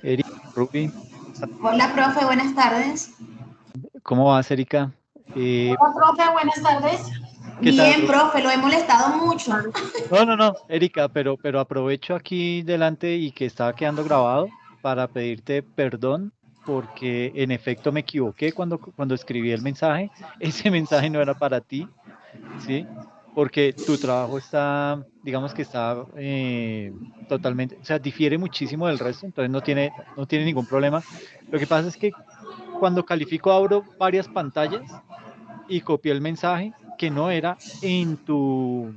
Erika, Ruby, Hola, profe, buenas tardes. ¿cómo vas, Erika? Hola, profe, buenas tardes. ¿Qué tal, Bien, Ruby? profe, lo he molestado mucho. No, Erika, pero aprovecho aquí delante y que estaba quedando grabado para pedirte perdón porque en efecto me equivoqué cuando escribí el mensaje. Ese mensaje no era para ti, ¿sí? Porque tu trabajo está, digamos que está totalmente, o sea, difiere muchísimo del resto, entonces no tiene ningún problema. Lo que pasa es que cuando califico abro varias pantallas y copié el mensaje que no era en tu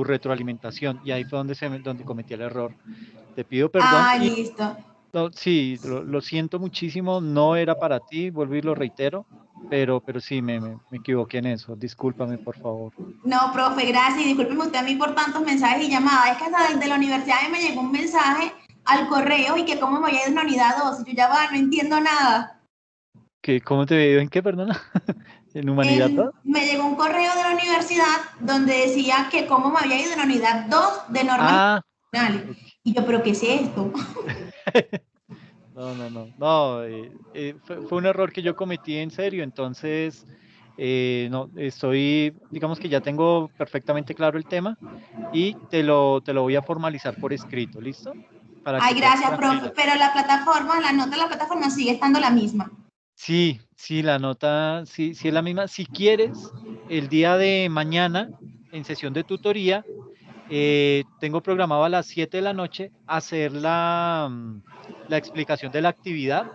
retroalimentación y ahí fue donde cometí el error. Te pido perdón Ah, y listo. no, sí, lo siento muchísimo, no era para ti, vuelvo y lo reitero, pero sí, me equivoqué en eso. Discúlpame, por favor. No, profe, gracias. Y discúlpeme usted a mí por tantos mensajes y llamadas. Es que hasta desde la universidad me llegó un mensaje al correo y que cómo me voy a ir en la unidad 2. Yo ya va, no entiendo nada. ¿Cómo te veo? ¿En qué, perdona? ¿En Humanidad 2? Me llegó un correo de la universidad donde decía que cómo me había ido en la unidad 2 de normas Ah, internacionales. ok. Y yo, ¿pero qué es esto? No, fue un error que yo cometí en serio, entonces, no, digamos que ya tengo perfectamente claro el tema y te lo voy a formalizar por escrito, ¿listo? Para que Ay, quedes gracias, profe. tranquila. Pero la plataforma, la nota de la plataforma sigue estando la misma. Sí, sí, la nota, sí, sí es la misma. Si quieres, el día de mañana, en sesión de tutoría, tengo programado a las 7 de la noche hacer la explicación de la actividad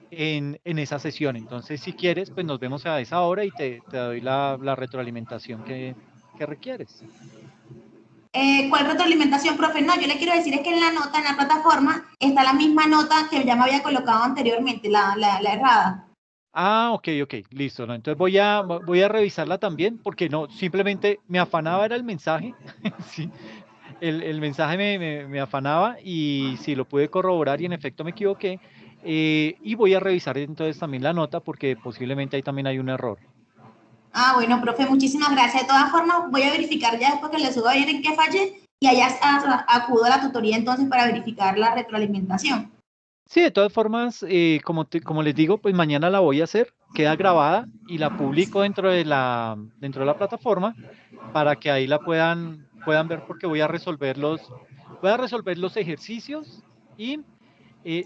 en esa sesión. Entonces, si quieres, pues nos vemos a esa hora y te doy la retroalimentación que requieres. ¿Cuál retroalimentación, profe? No, yo le quiero decir es que en la nota, en la plataforma, está la misma nota que ya me había colocado anteriormente, la errada. Ah, ok, listo, ¿no? Entonces voy a revisarla también, porque no, simplemente me afanaba era el mensaje, sí, el mensaje me afanaba y sí, lo pude corroborar y en efecto me equivoqué, y voy a revisar entonces también la nota porque posiblemente ahí también hay un error. Ah, bueno, profe, muchísimas gracias. De todas formas, voy a verificar ya después que le suba a ver en qué fallé y allá acudo a la tutoría entonces para verificar la retroalimentación. Sí, de todas formas, como les digo, pues mañana la voy a hacer, queda grabada y la publico dentro de la plataforma para que ahí la puedan ver porque voy a resolver los ejercicios y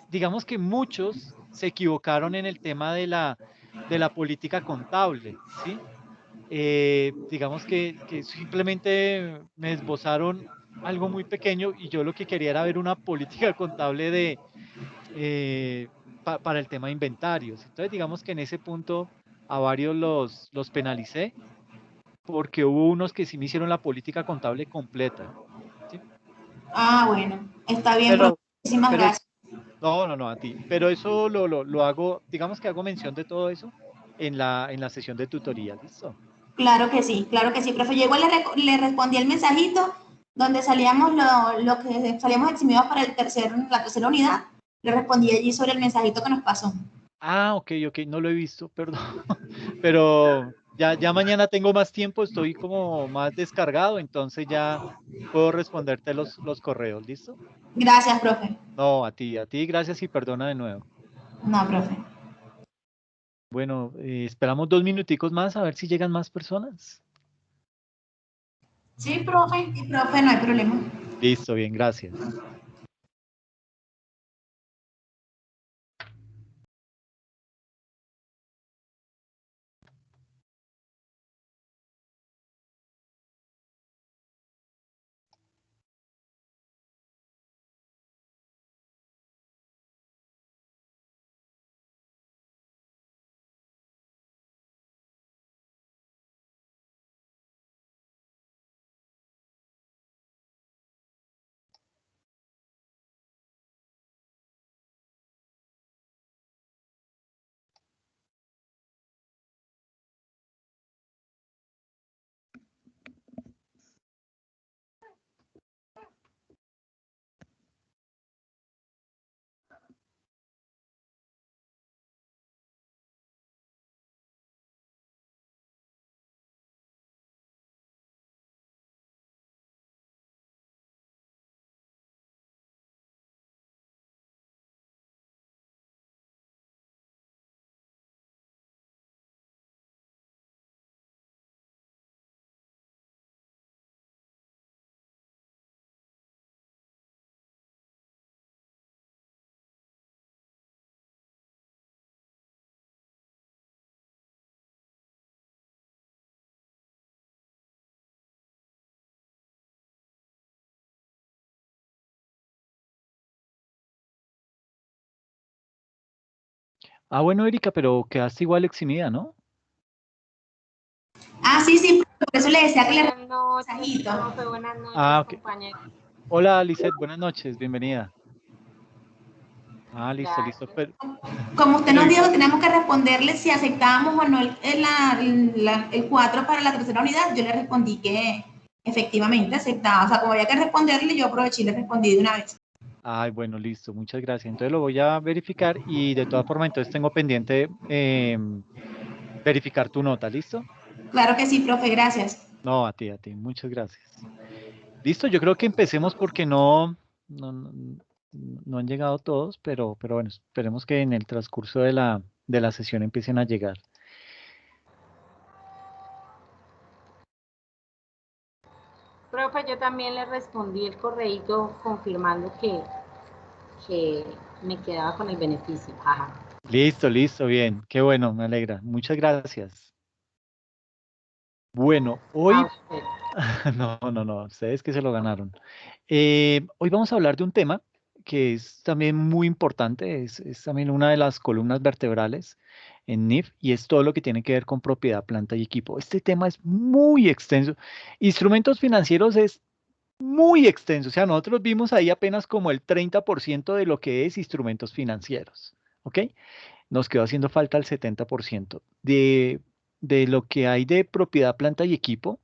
digamos que muchos se equivocaron en el tema de la política contable, ¿sí? Digamos que simplemente me esbozaron algo muy pequeño y yo lo que quería era ver una política contable eh, para el tema de inventarios. Entonces, digamos que en ese punto a varios los penalicé porque hubo unos que sí me hicieron la política contable completa, ¿sí? Ah, bueno, está bien, profe. Pero, Muchísimas pero gracias. no, a ti. Pero eso lo hago, digamos que hago mención de todo eso en la sesión de tutoría, ¿listo? Claro que sí, profe. Yo igual le respondí el mensajito donde salíamos lo que salíamos eximidos para la tercera unidad. Le respondí allí sobre el mensajito que nos pasó. Ah, ok, no lo he visto, perdón. Pero ya mañana tengo más tiempo, estoy como más descargado, entonces ya puedo responderte los correos, ¿listo? Gracias, profe. No, a ti, gracias y perdona de nuevo. No, profe. Bueno, esperamos 2 minuticos más a ver si llegan más personas. Sí, profe. Sí, profe, no hay problema. Listo, bien, gracias. Ah, bueno, Erika, pero quedaste igual eximida, ¿no? Ah, sí, sí, por eso le decía que le Buenas respondí un noches, mensajito. profe, buenas noches, Ah, ok. compañeros. Hola, Lizeth, buenas noches, bienvenida. Ah, listo, listo. Gracias. Como usted Pero nos y- dijo que teníamos que responderle si aceptábamos o no el 4 para la tercera unidad, yo le respondí que efectivamente aceptaba. O sea, como había que responderle, yo aproveché y le respondí de una vez. Ay, bueno, listo, muchas gracias. Entonces lo voy a verificar y de todas formas, entonces tengo pendiente verificar tu nota, ¿listo? Claro que sí, profe, gracias. No, a ti, muchas gracias. Listo, yo creo que empecemos porque no han llegado todos, pero bueno, esperemos que en el transcurso de la sesión empiecen a llegar. Profe, yo también le respondí el correíto confirmando que me quedaba con el beneficio. Ajá. Listo, listo, bien, qué bueno, me alegra. Muchas gracias. Bueno, A hoy, usted. no, ustedes que se lo ganaron. Hoy vamos a hablar de un tema que es también muy importante, es también una de las columnas vertebrales en NIF y es todo lo que tiene que ver con propiedad, planta y equipo. Este tema es muy extenso. Instrumentos financieros es muy extenso, o sea, nosotros vimos ahí apenas como el 30% de lo que es instrumentos financieros, ¿ok? Nos quedó haciendo falta el 70% de lo que hay de propiedad, planta y equipo.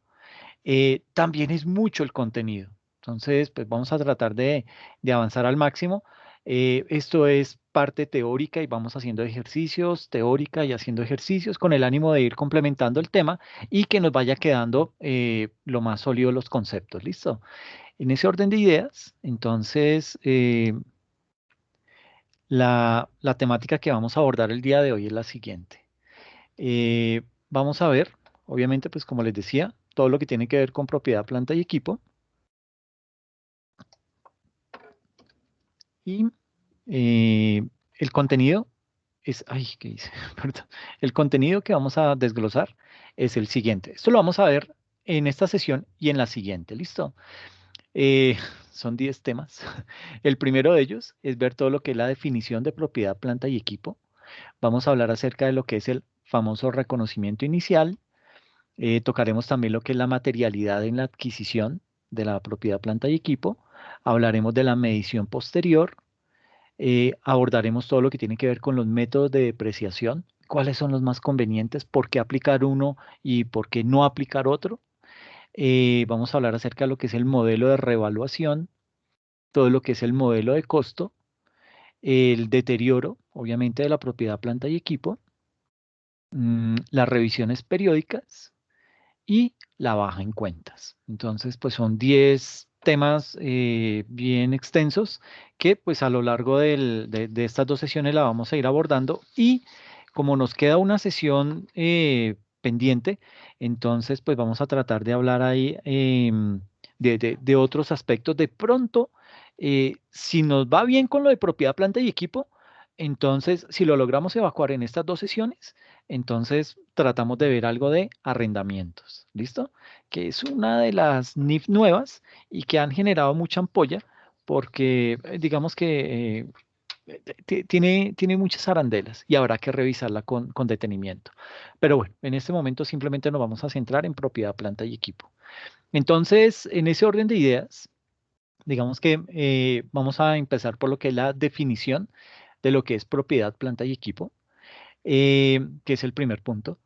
También es mucho el contenido. Entonces, pues vamos a tratar de avanzar al máximo. Esto es parte teórica y vamos haciendo ejercicios, teórica y haciendo ejercicios con el ánimo de ir complementando el tema y que nos vaya quedando lo más sólido los conceptos. ¿Listo? En ese orden de ideas, entonces, la temática que vamos a abordar el día de hoy es la siguiente. Vamos a ver, obviamente, pues como les decía, todo lo que tiene que ver con propiedad, planta y equipo. Y el contenido es, ay, ¿qué hice? Perdón. El contenido que vamos a desglosar es el siguiente. Esto lo vamos a ver en esta sesión y en la siguiente, ¿listo? Eh, son 10 temas. El primero de ellos es ver todo lo que es la definición de propiedad, planta y equipo. Vamos a hablar acerca de lo que es el famoso reconocimiento inicial. Tocaremos también lo que es la materialidad en la adquisición de la propiedad, planta y equipo. Hablaremos de la medición posterior. Abordaremos todo lo que tiene que ver con los métodos de depreciación, cuáles son los más convenientes, por qué aplicar uno y por qué no aplicar otro. Vamos a hablar acerca de lo que es el modelo de revaluación, todo lo que es el modelo de costo, el deterioro, obviamente, de la propiedad, planta y equipo, las revisiones periódicas y la baja en cuentas. Entonces, pues son 10 temas bien extensos que pues a lo largo de estas dos sesiones la vamos a ir abordando y como nos queda una sesión pendiente, entonces pues vamos a tratar de hablar ahí de otros aspectos. De pronto, si nos va bien con lo de propiedad, planta y equipo, entonces si lo logramos evacuar en estas dos sesiones, entonces tratamos de ver algo de arrendamientos, ¿listo? Que es una de las NIF nuevas y que han generado mucha ampolla porque digamos que tiene muchas arandelas y habrá que revisarla con detenimiento. Pero bueno, en este momento simplemente nos vamos a centrar en propiedad, planta y equipo. Entonces, en ese orden de ideas, digamos que vamos a empezar por lo que es la definición de lo que es propiedad, planta y equipo, que es el primer punto.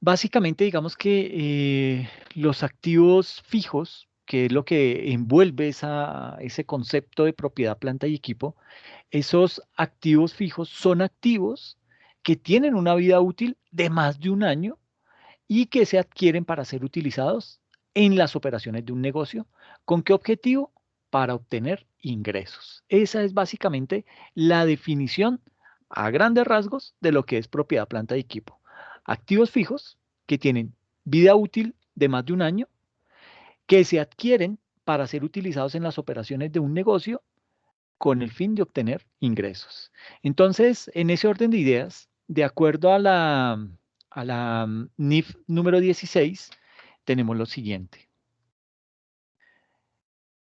Básicamente, digamos que los activos fijos, que es lo que envuelve ese concepto de propiedad, planta y equipo, esos activos fijos son activos que tienen una vida útil de más de un año y que se adquieren para ser utilizados en las operaciones de un negocio. ¿Con qué objetivo? Para obtener ingresos. Esa es básicamente la definición a grandes rasgos de lo que es propiedad, planta y equipo. Activos fijos que tienen vida útil de más de un año, que se adquieren para ser utilizados en las operaciones de un negocio con el fin de obtener ingresos. Entonces, en ese orden de ideas, de acuerdo a la NIF número 16, tenemos lo siguiente.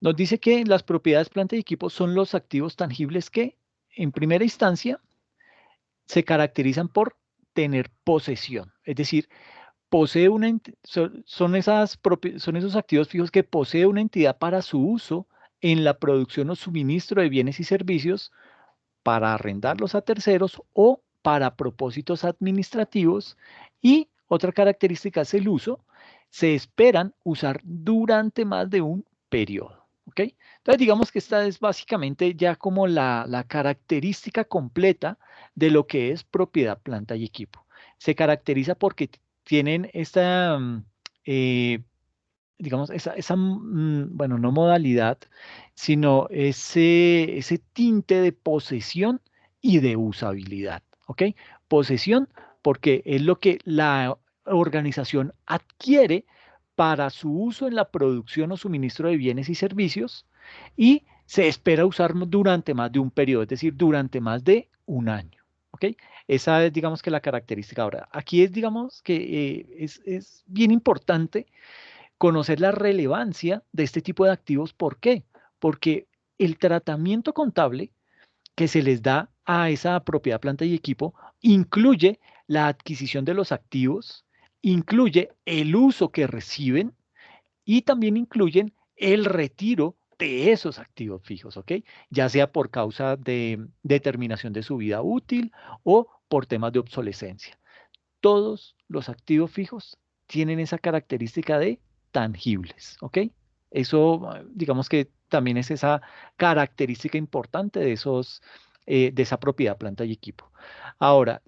Nos dice que las propiedades, planta y equipo son los activos tangibles que, en primera instancia, se caracterizan por tener posesión, es decir, son esos activos fijos que posee una entidad para su uso en la producción o suministro de bienes y servicios, para arrendarlos a terceros o para propósitos administrativos. Y otra característica es el uso. Se esperan usar durante más de un periodo. ¿Ok? Entonces, digamos que esta es básicamente ya como la característica completa de lo que es propiedad, planta y equipo. Se caracteriza porque tienen esta, eh, digamos, bueno, no modalidad, sino ese tinte de posesión y de usabilidad, ¿ok? Posesión porque es lo que la organización adquiere para su uso en la producción o suministro de bienes y servicios, y se espera usar durante más de un periodo, es decir, durante más de un año, ¿ok? Esa es, digamos, que la característica. Ahora, aquí es, digamos, que es bien importante conocer la relevancia de este tipo de activos. ¿Por qué? Porque el tratamiento contable que se les da a esa propiedad, planta y equipo incluye la adquisición de los activos, incluye el uso que reciben y también incluyen el retiro de esos activos fijos, ¿ok? Ya sea por causa de determinación de su vida útil o por temas de obsolescencia. Todos los activos fijos tienen esa característica de tangibles, ¿ok? Eso, digamos que también es esa característica importante de esa propiedad, planta y equipo. Ahora,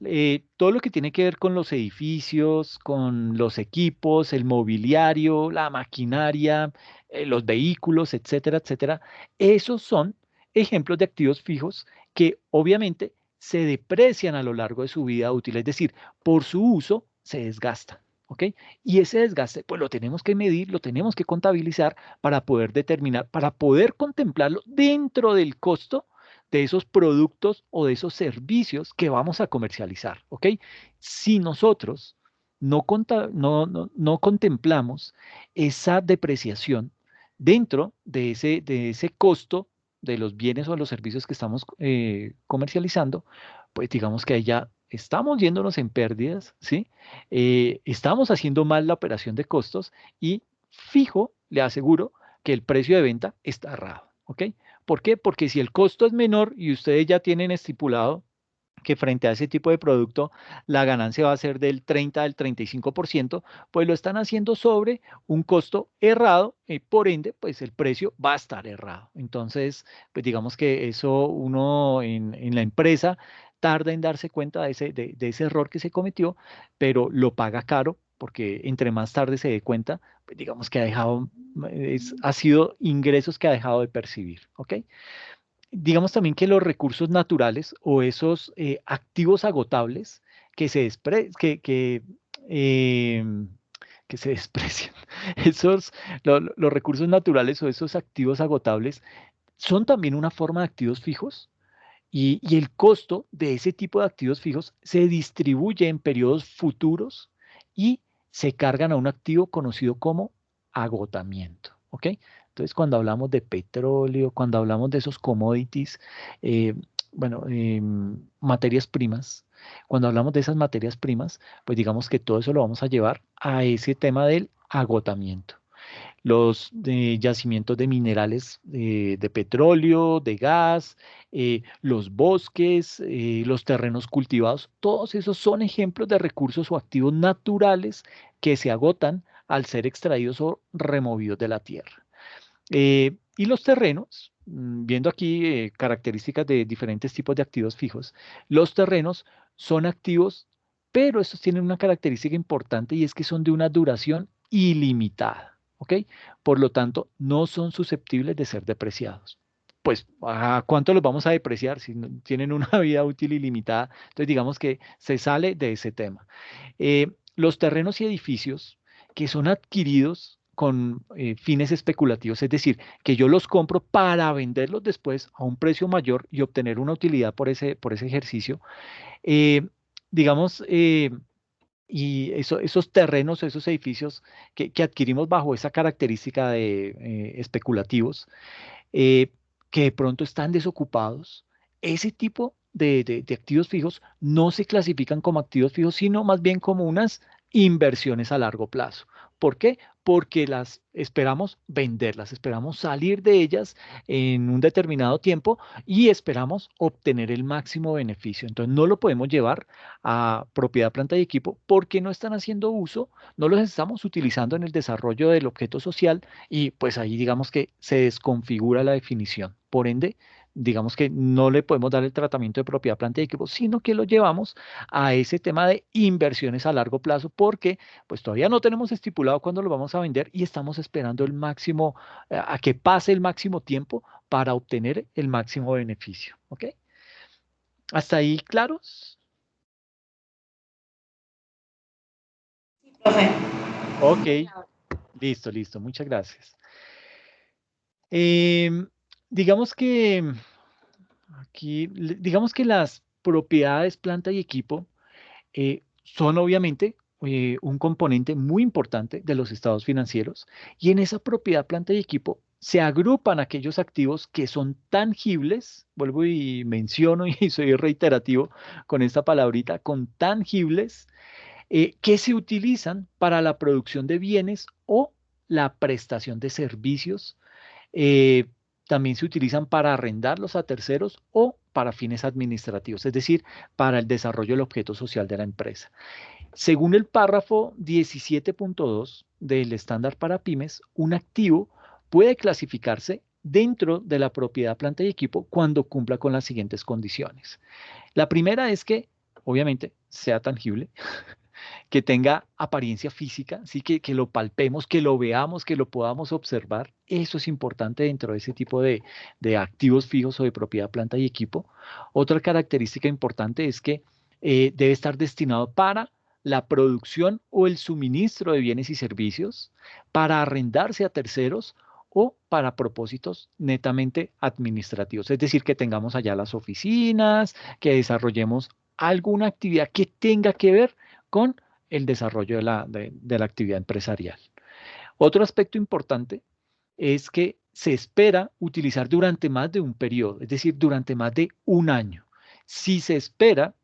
todo lo que tiene que ver con los edificios, con los equipos, el mobiliario, la maquinaria, los vehículos, etcétera, etcétera, esos son ejemplos de activos fijos que obviamente se deprecian a lo largo de su vida útil, es decir, por su uso se desgastan, ¿ok? Y ese desgaste, pues lo tenemos que medir, lo tenemos que contabilizar para poder determinar, para poder contemplarlo dentro del costo de esos productos o de esos servicios que vamos a comercializar, ¿ok? Si nosotros no contemplamos esa depreciación dentro de ese costo de los bienes o los servicios que estamos comercializando, pues digamos que ahí ya estamos yéndonos en pérdidas, ¿sí? Estamos haciendo mal la operación de costos y fijo, le aseguro que el precio de venta está errado, ¿ok? ¿Por qué? Porque si el costo es menor y ustedes ya tienen estipulado que frente a ese tipo de producto la ganancia va a ser del 30 al 35%, pues lo están haciendo sobre un costo errado y por ende, pues el precio va a estar errado. Entonces, pues digamos que eso uno en la empresa tarda en darse cuenta de ese error que se cometió, pero lo paga caro porque entre más tarde se dé cuenta, pues digamos que ha sido ingresos que ha dejado de percibir, ¿ok? Digamos también que los recursos naturales o esos activos agotables que se, despre- que se desprecian, los recursos naturales o esos activos agotables son también una forma de activos fijos, y el costo de ese tipo de activos fijos se distribuye en periodos futuros y se cargan a un activo conocido como agotamiento. ¿Ok? Entonces, cuando hablamos de petróleo, cuando hablamos de esos commodities, eh, bueno, materias primas, cuando hablamos de esas materias primas, pues digamos que todo eso lo vamos a llevar a ese tema del agotamiento. Los yacimientos de minerales, de petróleo, de gas, los bosques, los terrenos cultivados, todos esos son ejemplos de recursos o activos naturales que se agotan al ser extraídos o removidos de la tierra. Y los terrenos, viendo aquí características de diferentes tipos de activos fijos, los terrenos son activos, pero estos tienen una característica importante y es que son de una duración ilimitada, ¿ok? Por lo tanto, no son susceptibles de ser depreciados. Pues, ¿a cuánto los vamos a depreciar si tienen una vida útil ilimitada? Entonces, digamos que se sale de ese tema. Los terrenos y edificios que son adquiridos con fines especulativos, es decir, que yo los compro para venderlos después a un precio mayor y obtener una utilidad por ese ejercicio, eh, digamos, y esos terrenos, esos edificios que adquirimos bajo esa característica de especulativos, eh, que de pronto están desocupados, ese tipo de activos fijos no se clasifican como activos fijos, sino más bien como unas inversiones a largo plazo. ¿Por qué? Porque las esperamos venderlas, esperamos salir de ellas en un determinado tiempo y esperamos obtener el máximo beneficio. Entonces no lo podemos llevar a propiedad, planta y equipo porque no están haciendo uso, no los estamos utilizando en el desarrollo del objeto social y pues ahí digamos que se desconfigura la definición. Por ende, digamos que no le podemos dar el tratamiento de propiedad, planta y equipo, sino que lo llevamos a ese tema de inversiones a largo plazo porque pues todavía no tenemos estipulado cuándo lo vamos a vender y estamos esperando el máximo, a que pase el máximo tiempo para obtener el máximo beneficio. ¿Ok? ¿Hasta ahí claros? Profe. Ok, listo, listo, muchas gracias. Em, digamos que aquí, digamos que las propiedades, planta y equipo son obviamente un componente muy importante de los estados financieros y en esa propiedad, planta y equipo se agrupan aquellos activos que son tangibles, vuelvo y menciono y soy reiterativo con esta palabrita, con tangibles, que se utilizan para la producción de bienes o la prestación de servicios. eh, También se utilizan para arrendarlos a terceros o para fines administrativos, es decir, para el desarrollo del objeto social de la empresa. Según el párrafo 17.2 del estándar para pymes, un activo puede clasificarse dentro de la propiedad, planta y equipo cuando cumpla con las siguientes condiciones. La primera es que, obviamente, sea tangible, que tenga apariencia física, ¿sí? Que lo palpemos, que lo veamos, que lo podamos observar. Eso es importante dentro de ese tipo de activos fijos o de propiedad, planta y equipo. Otra característica importante es que debe estar destinado para la producción o el suministro de bienes y servicios, para arrendarse a terceros o para propósitos netamente administrativos. Es decir, que tengamos allá las oficinas, que desarrollemos alguna actividad que tenga que ver con el desarrollo de la actividad empresarial. Otro aspecto importante es que se espera utilizar durante más de un periodo, es decir, durante más de un año. Si se espera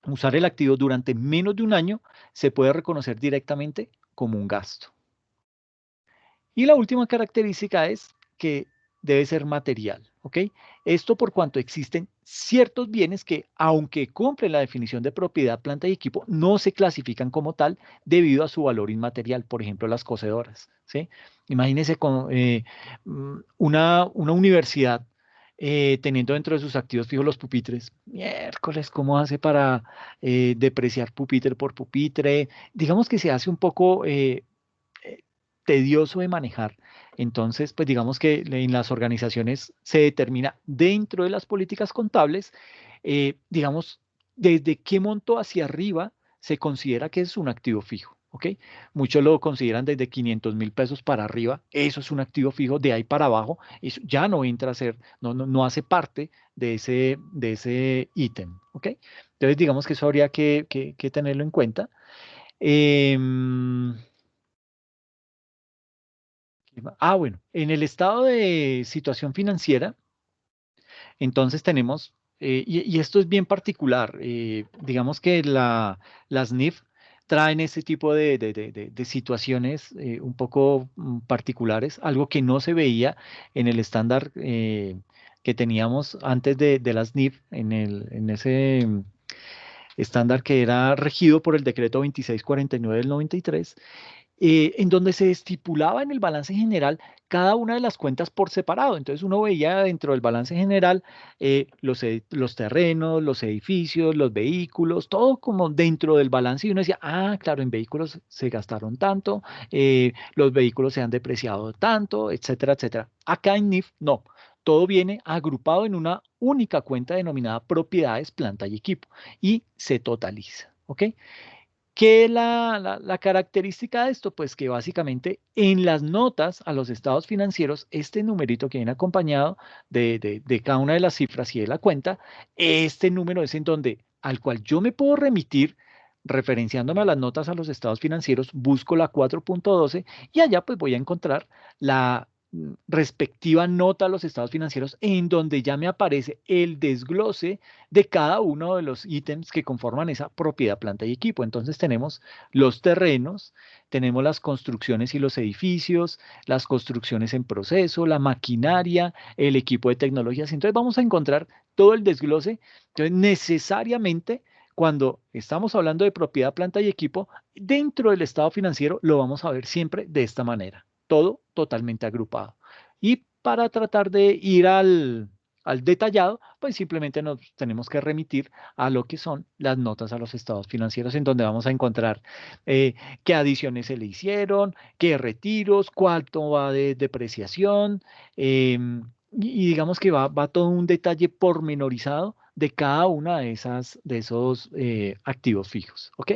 usar el activo durante menos de un año, se puede reconocer directamente como un gasto. Y la última característica es que debe ser material, ¿ok? Esto por cuanto existen ciertos bienes que, aunque cumplen la definición de propiedad, planta y equipo, no se clasifican como tal debido a su valor inmaterial, por ejemplo, las cocedoras, ¿sí? Imagínense una universidad teniendo dentro de sus activos fijos los pupitres. Miércoles, ¿cómo hace para depreciar pupitre por pupitre? Digamos que se hace un poco eh, tedioso de manejar. Entonces, pues digamos que en las organizaciones se determina dentro de las políticas contables, digamos, desde qué monto hacia arriba se considera que es un activo fijo. ¿Ok? Muchos lo consideran desde 500.000 pesos para arriba, eso es un activo fijo, de ahí para abajo, eso ya no entra a ser, no hace parte de ese ítem. ¿Ok? Entonces, digamos que eso habría que tenerlo en cuenta. Em, bueno, en el estado de situación financiera, entonces tenemos, y esto es bien particular, digamos que las NIF traen ese tipo de situaciones un poco particulares, algo que no se veía en el estándar que teníamos antes de las NIF, en ese estándar que era regido por el decreto 2649 del 93, en donde se estipulaba en el balance general cada una de las cuentas por separado. Entonces uno veía dentro del balance general los terrenos, los edificios, los vehículos, todo como dentro del balance y uno decía, ah, claro, en vehículos se gastaron tanto, los vehículos se han depreciado tanto, etcétera, etcétera. Acá en NIF no. Todo viene agrupado en una única cuenta denominada propiedades, planta y equipo y se totaliza. ¿Ok? ¿Qué es la característica de esto? Pues que básicamente en las notas a los estados financieros, este numerito que viene acompañado de cada una de las cifras y de la cuenta, este número es en donde al cual yo me puedo remitir referenciándome a las notas a los estados financieros, busco la 4.12 y allá pues voy a encontrar respectiva nota a los estados financieros en donde ya me aparece el desglose de cada uno de los ítems que conforman esa propiedad, planta y equipo. Entonces tenemos los terrenos, tenemos las construcciones y los edificios, las construcciones en proceso, la maquinaria, el equipo de tecnologías. Entonces vamos a encontrar todo el desglose. Entonces necesariamente cuando estamos hablando de propiedad, planta y equipo, dentro del estado financiero lo vamos a ver siempre de esta manera, todo totalmente agrupado. Y para tratar de ir al detallado, pues simplemente nos tenemos que remitir a lo que son las notas a los estados financieros, en donde vamos a encontrar qué adiciones se le hicieron, qué retiros, cuánto va de depreciación, y digamos que va todo un detalle pormenorizado de cada una de esos activos fijos, ¿ok?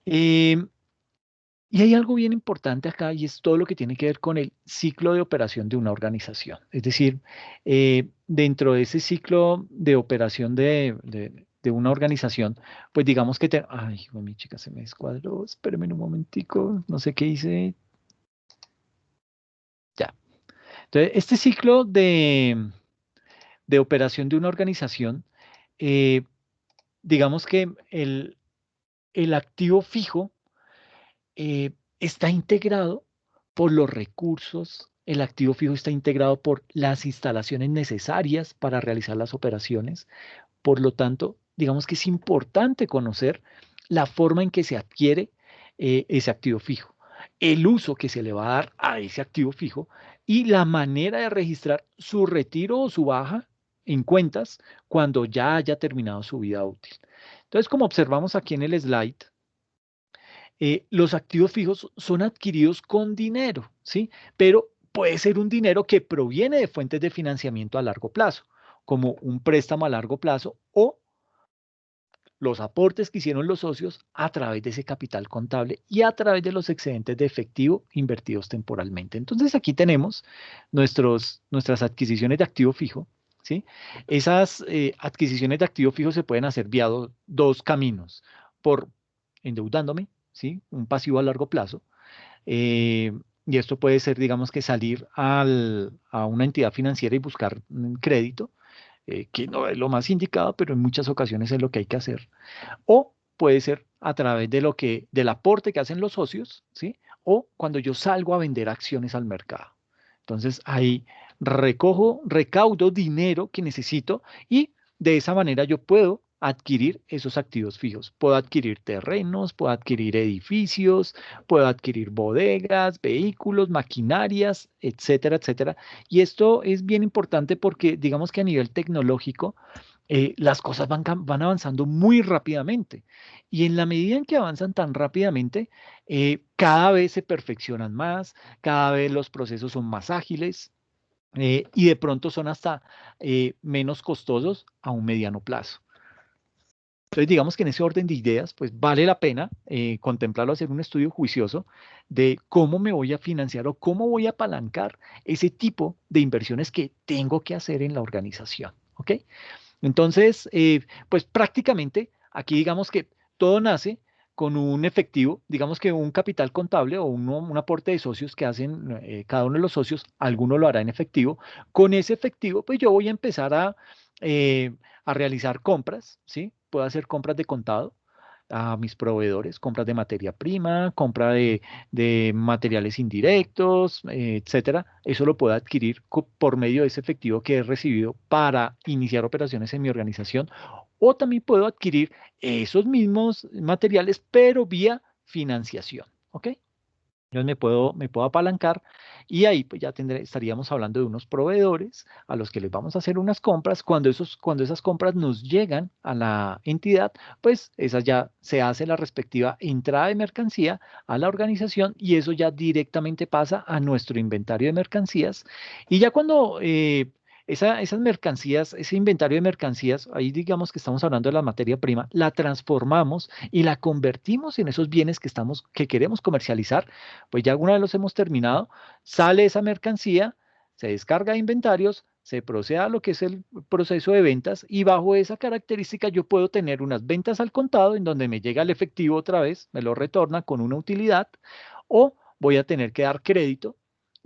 Em, y hay algo bien importante acá y es todo lo que tiene que ver con el ciclo de operación de una organización. Es decir, dentro de ese ciclo de operación de una organización, pues digamos que ay, hijo de mi chica, se me descuadró, espérame un momentico, no sé qué hice. Ya. Entonces, este ciclo de operación de una organización, eh, digamos que el activo fijo está integrado por los recursos, el activo fijo está integrado por las instalaciones necesarias para realizar las operaciones. Por lo tanto, digamos que es importante conocer la forma en que se adquiere ese activo fijo, el uso que se le va a dar a ese activo fijo y la manera de registrar su retiro o su baja en cuentas cuando ya haya terminado su vida útil. Entonces, como observamos aquí en el slide, los activos fijos son adquiridos con dinero, ¿sí? Pero puede ser un dinero que proviene de fuentes de financiamiento a largo plazo, como un préstamo a largo plazo o los aportes que hicieron los socios a través de ese capital contable y a través de los excedentes de efectivo invertidos temporalmente. Entonces aquí tenemos nuestras adquisiciones de activo fijo, ¿sí? Esas adquisiciones de activo fijo se pueden hacer vía dos caminos, por endeudándome, ¿sí? Un pasivo a largo plazo. eh, y esto puede ser, digamos que salir a una entidad financiera y buscar crédito, que no es lo más indicado, pero en muchas ocasiones es lo que hay que hacer. O puede ser a través del aporte que hacen los socios, ¿sí? O cuando yo salgo a vender acciones al mercado. Entonces ahí recaudo dinero que necesito y de esa manera yo puedo adquirir esos activos fijos. Puedo adquirir terrenos, puedo adquirir edificios, puedo adquirir bodegas, vehículos, maquinarias, etcétera, etcétera. Y esto es bien importante porque digamos que a nivel tecnológico, las cosas van avanzando muy rápidamente. Y en la medida en que avanzan tan rápidamente, cada vez se perfeccionan más, cada vez los procesos son más ágiles y de pronto son hasta menos costosos a un mediano plazo. Entonces, digamos que en ese orden de ideas, pues vale la pena contemplarlo, hacer un estudio juicioso de cómo me voy a financiar o cómo voy a apalancar ese tipo de inversiones que tengo que hacer en la organización. ¿Ok? Entonces, pues prácticamente aquí digamos que todo nace con un efectivo, digamos que un capital contable o un aporte de socios que hacen cada uno de los socios, alguno lo hará en efectivo. Con ese efectivo, pues yo voy a empezar a realizar compras, ¿sí? Puedo hacer compras de contado a mis proveedores, compras de materia prima, compra de materiales indirectos, etcétera. Eso lo puedo adquirir por medio de ese efectivo que he recibido para iniciar operaciones en mi organización. O también puedo adquirir esos mismos materiales, pero vía financiación. ¿Ok? Entonces me puedo apalancar y ahí pues ya estaríamos hablando de unos proveedores a los que les vamos a hacer unas compras. Cuando esas compras nos llegan a la entidad, pues esa ya se hace la respectiva entrada de mercancía a la organización y eso ya directamente pasa a nuestro inventario de mercancías. Y ya cuando esas mercancías, ese inventario de mercancías, ahí digamos que estamos hablando de la materia prima, la transformamos y la convertimos en esos bienes que queremos comercializar, pues ya alguna vez los hemos terminado, sale esa mercancía, se descarga de inventarios, se procede a lo que es el proceso de ventas y bajo esa característica yo puedo tener unas ventas al contado en donde me llega el efectivo otra vez, me lo retorna con una utilidad o voy a tener que dar crédito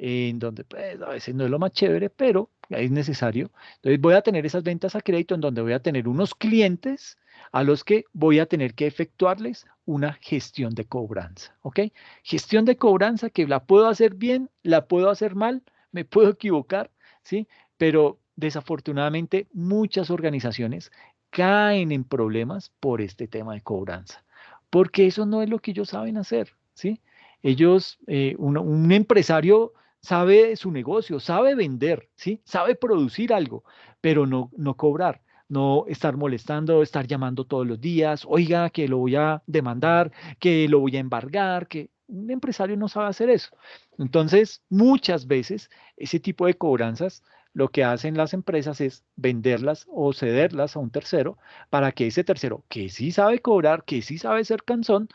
en donde pues, a veces no es lo más chévere, pero es necesario. Entonces voy a tener esas ventas a crédito en donde voy a tener unos clientes a los que voy a tener que efectuarles una gestión de cobranza, ¿ok? Gestión de cobranza que la puedo hacer bien, la puedo hacer mal, me puedo equivocar, ¿sí? Pero desafortunadamente muchas organizaciones caen en problemas por este tema de cobranza, porque eso no es lo que ellos saben hacer, ¿sí? Ellos, un empresario sabe de su negocio, sabe vender, ¿sí? Sabe producir algo, pero no cobrar, no estar molestando, estar llamando todos los días, oiga, que lo voy a demandar, que lo voy a embargar, que un empresario no sabe hacer eso. Entonces, muchas veces ese tipo de cobranzas lo que hacen las empresas es venderlas o cederlas a un tercero para que ese tercero, que sí sabe cobrar, que sí sabe ser cansón,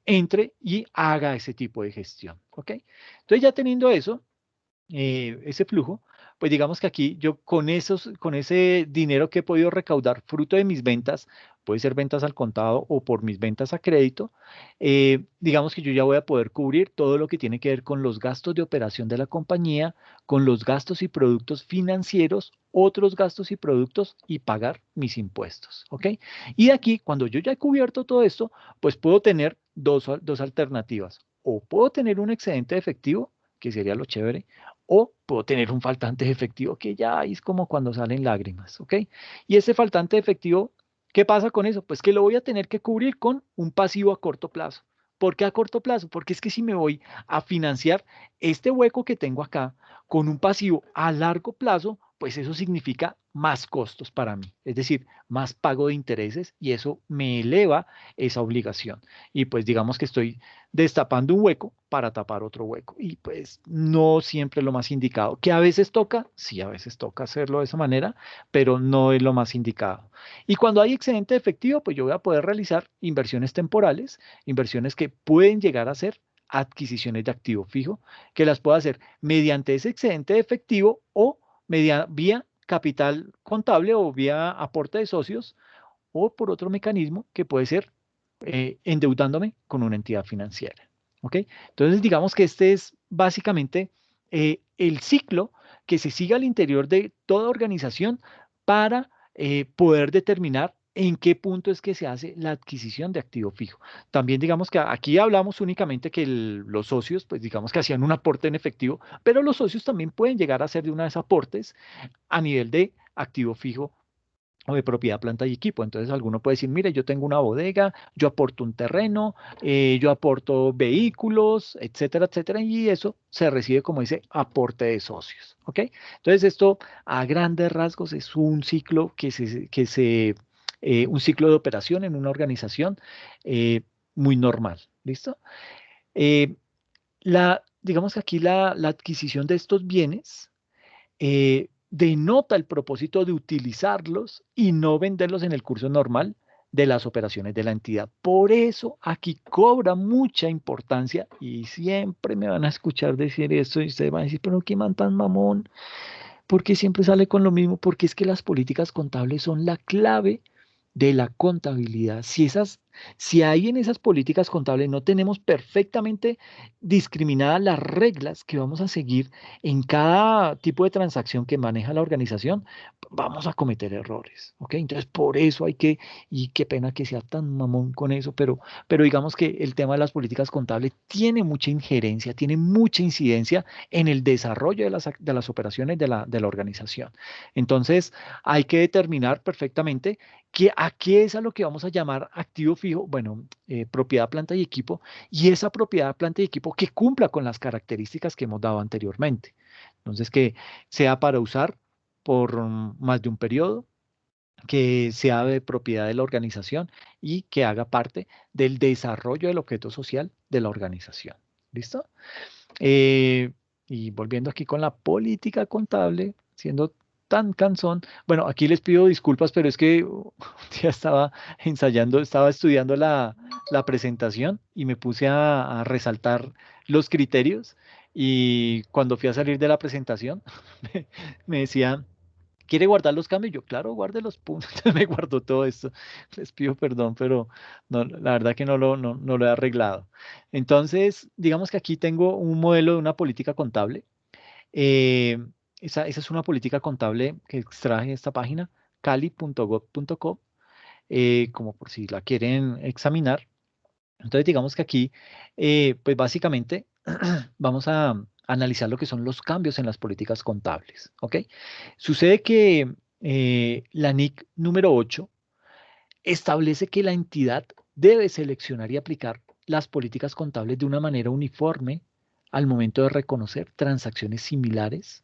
entre y haga ese tipo de gestión, ¿ok? Entonces ya teniendo eso, ese flujo, pues digamos que aquí yo con ese dinero que he podido recaudar fruto de mis ventas, puede ser ventas al contado o por mis ventas a crédito, digamos que yo ya voy a poder cubrir todo lo que tiene que ver con los gastos de operación de la compañía, con los gastos y productos financieros, otros gastos y productos y pagar mis impuestos, ¿ok? Y de aquí, cuando yo ya he cubierto todo esto, pues puedo tener dos alternativas. O puedo tener un excedente de efectivo, que sería lo chévere, o puedo tener un faltante de efectivo que ya es como cuando salen lágrimas, ¿ok? Y ese faltante de efectivo, ¿qué pasa con eso? Pues que lo voy a tener que cubrir con un pasivo a corto plazo. ¿Por qué a corto plazo? Porque es que si me voy a financiar este hueco que tengo acá con un pasivo a largo plazo, pues eso significa más costos para mí, es decir, más pago de intereses y eso me eleva esa obligación. Y pues digamos que estoy destapando un hueco para tapar otro hueco. Y pues no siempre es lo más indicado. Que a veces toca, sí, a veces toca hacerlo de esa manera, pero no es lo más indicado. Y cuando hay excedente de efectivo, pues yo voy a poder realizar inversiones temporales, inversiones que pueden llegar a ser adquisiciones de activo fijo, que las puedo hacer mediante ese excedente de efectivo o vía capital contable o vía aporte de socios o por otro mecanismo que puede ser endeudándome con una entidad financiera. ¿Ok? Entonces, digamos que este es básicamente el ciclo que se sigue al interior de toda organización para poder determinar en qué punto es que se hace la adquisición de activo fijo. También digamos que aquí hablamos únicamente que los socios, pues digamos que hacían un aporte en efectivo, pero los socios también pueden llegar a hacer de una vez aportes a nivel de activo fijo o de propiedad, planta y equipo. Entonces alguno puede decir, mire, yo tengo una bodega, yo aporto un terreno, yo aporto vehículos, etcétera, etcétera, y eso se recibe como ese aporte de socios, ¿ok? Entonces esto a grandes rasgos es un ciclo un ciclo de operación en una organización eh, muy normal, ¿listo? Eh, digamos que aquí la adquisición de estos bienes denota el propósito de utilizarlos y no venderlos en el curso normal de las operaciones de la entidad. Por eso aquí cobra mucha importancia y siempre me van a escuchar decir esto y ustedes van a decir, pero qué man tan mamón, ¿por qué siempre sale con lo mismo? Porque es que las políticas contables son la clave de la contabilidad. Si ahí en esas políticas contables no tenemos perfectamente discriminadas las reglas que vamos a seguir en cada tipo de transacción que maneja la organización, vamos a cometer errores, ¿ok? Entonces, por eso y qué pena que sea tan mamón con eso, pero digamos que el tema de las políticas contables tiene mucha injerencia, tiene mucha incidencia en el desarrollo de las operaciones de la organización. Entonces, hay que determinar perfectamente a qué es a lo que vamos a llamar activo fijo, bueno, propiedad, planta y equipo, y esa propiedad, planta y equipo que cumpla con las características que hemos dado anteriormente. Entonces, que sea para usar por más de un periodo, que sea de propiedad de la organización y que haga parte del desarrollo del objeto social de la organización. ¿Listo? Eh, y volviendo aquí con la política contable, siendo tan cansón, bueno, aquí les pido disculpas, pero es que un día estaba ensayando, estaba estudiando la presentación y me puse a resaltar los criterios y cuando fui a salir de la presentación me decía, ¿quiere guardar los cambios? Yo, claro, guarde los puntos. Me guardó todo esto. Les pido perdón, pero no, la verdad que no lo he arreglado. Entonces, digamos que aquí tengo un modelo de una política contable. Esa es una política contable que extraje de esta página, cali.gov.co, como por si la quieren examinar. Entonces, digamos que aquí, pues básicamente, vamos a analizar lo que son los cambios en las políticas contables, ¿ok? Sucede que la NIC número 8 establece que la entidad debe seleccionar y aplicar las políticas contables de una manera uniforme al momento de reconocer transacciones similares,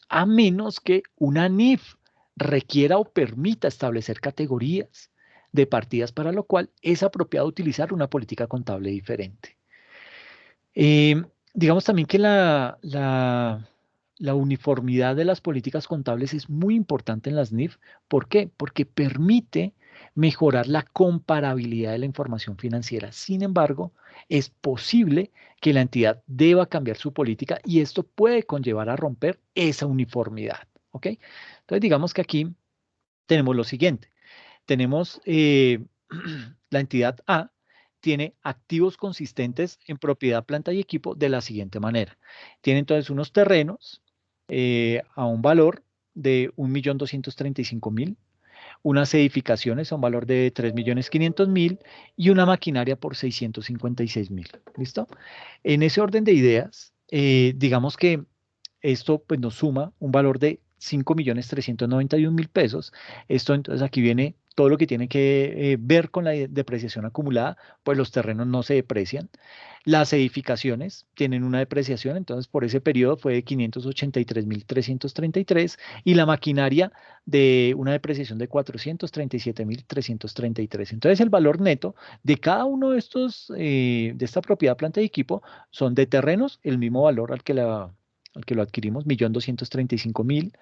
a menos que una NIF requiera o permita establecer categorías de partidas, para lo cual es apropiado utilizar una política contable diferente. Digamos también que la uniformidad de las políticas contables es muy importante en las NIF. ¿Por qué? Porque permite mejorar la comparabilidad de la información financiera. Sin embargo, es posible que la entidad deba cambiar su política y esto puede conllevar a romper esa uniformidad. ¿Ok? Entonces, digamos que aquí tenemos lo siguiente. Tenemos la entidad A tiene activos consistentes en propiedad, planta y equipo de la siguiente manera. Tiene entonces unos terrenos a un valor de 1.235.000, unas edificaciones a un valor de 3.500.000 y una maquinaria por 656.000. ¿Listo? En ese orden de ideas, digamos que esto pues, nos suma un valor de 5.391.000 pesos. Esto entonces aquí viene todo lo que tiene que ver con la depreciación acumulada, pues los terrenos no se deprecian. Las edificaciones tienen una depreciación, entonces por ese periodo fue de 583.333 y la maquinaria de una depreciación de 437.333. Entonces el valor neto de cada uno de estos, de esta propiedad, planta y equipo, son de terrenos el mismo valor al que lo adquirimos, 1.235.000,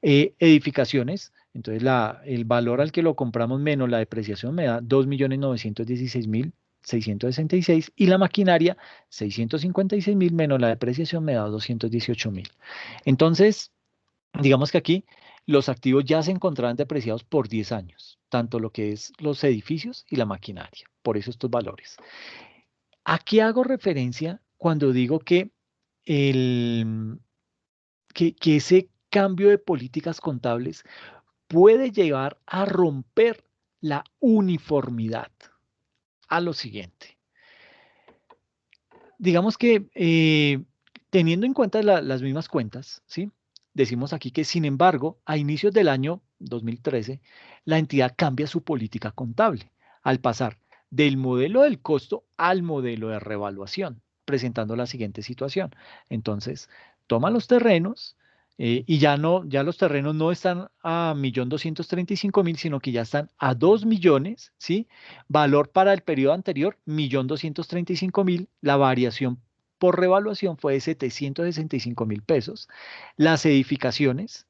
edificaciones, entonces el valor al que lo compramos menos la depreciación me da 2.916.666 y la maquinaria 656.000 menos la depreciación me da 218.000. Entonces, digamos que aquí los activos ya se encontraban depreciados por 10 años, tanto lo que es los edificios y la maquinaria, por eso estos valores. ¿A qué hago referencia cuando digo que ese cambio de políticas contables puede llevar a romper la uniformidad? A lo siguiente. Digamos que teniendo en cuenta las mismas cuentas, ¿sí? Decimos aquí que, sin embargo, a inicios del año 2013, la entidad cambia su política contable al pasar del modelo del costo al modelo de revaluación, presentando la siguiente situación. Entonces, toma los terrenos y ya los terrenos no están a 1.235.000, sino que ya están a 2 millones, ¿sí? Valor para el periodo anterior, 1.235.000. La variación por revaluación fue de 765.000 pesos. Las edificaciones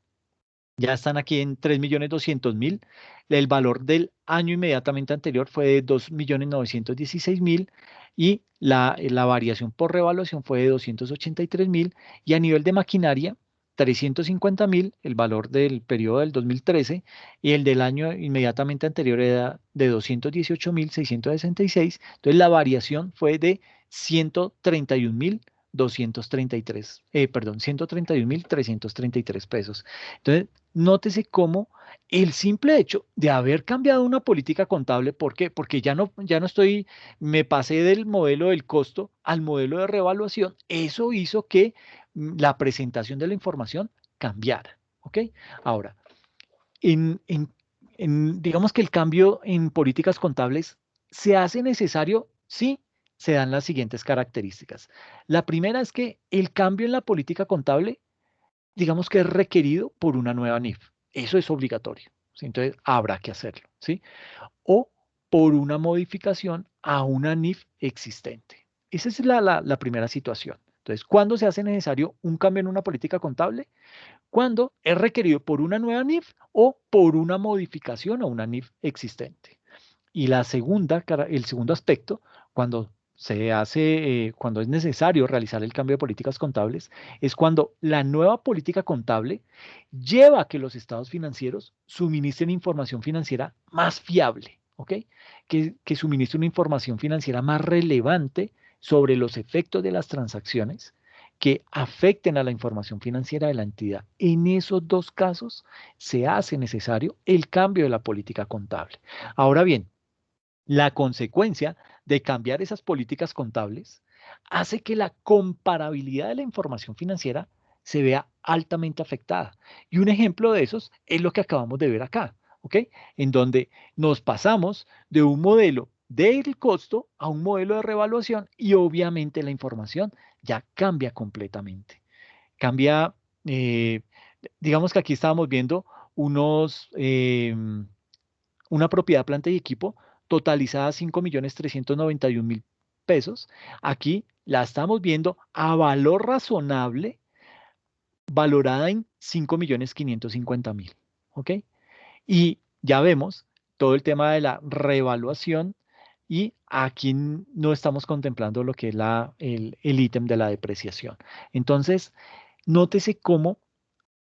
ya están aquí en 3.200.000. El valor del año inmediatamente anterior fue de 2.916.000 y la variación por revaluación fue de 283.000. Y a nivel de maquinaria, 350.000, el valor del periodo del 2013, y el del año inmediatamente anterior era de 218.666. Entonces la variación fue de 131.233, perdón, 131.333 pesos. Entonces, nótese cómo el simple hecho de haber cambiado una política contable, ¿por qué? Porque ya no me pasé del modelo del costo al modelo de revaluación, eso hizo que la presentación de la información cambiara, ¿ok? Ahora, en, en- digamos que el cambio en políticas contables se hace necesario, sí, se dan las siguientes características. La primera es que el cambio en la política contable, digamos que es requerido por una nueva NIF. Eso es obligatorio, ¿sí? Entonces, habrá que hacerlo, ¿sí? O por una modificación a una NIF existente. Esa es la primera situación. Entonces, ¿cuándo se hace necesario un cambio en una política contable? Cuando es requerido por una nueva NIF o por una modificación a una NIF existente. Y el segundo aspecto, cuando cuando es necesario realizar el cambio de políticas contables, es cuando la nueva política contable lleva a que los estados financieros suministren información financiera más fiable, ¿ok? Que suministre una información financiera más relevante sobre los efectos de las transacciones que afecten a la información financiera de la entidad. En esos dos casos se hace necesario el cambio de la política contable. Ahora bien, la consecuencia de cambiar esas políticas contables hace que la comparabilidad de la información financiera se vea altamente afectada. Y un ejemplo de esos es lo que acabamos de ver acá, ¿ok? En donde nos pasamos de un modelo del costo a un modelo de revaluación y obviamente la información ya cambia completamente. Cambia, eh, digamos que aquí estábamos viendo unos, una propiedad, planta y equipo totalizada 5.391.000 pesos. Aquí la estamos viendo a valor razonable, valorada en 5.550.000. ¿Ok? Y ya vemos todo el tema de la revaluación y aquí no estamos contemplando lo que es el ítem de la depreciación. Entonces, nótese cómo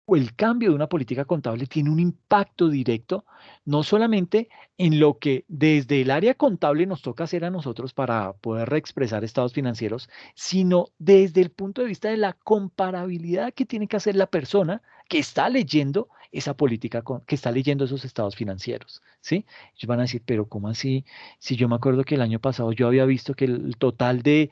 el cambio de una política contable tiene un impacto directo, no solamente en lo que desde el área contable nos toca hacer a nosotros para poder reexpresar estados financieros, sino desde el punto de vista de la comparabilidad que tiene que hacer la persona que está leyendo esa política, que está leyendo esos estados financieros, ¿sí? Ellos van a decir, pero ¿cómo así? Si yo me acuerdo que el año pasado yo había visto que el total de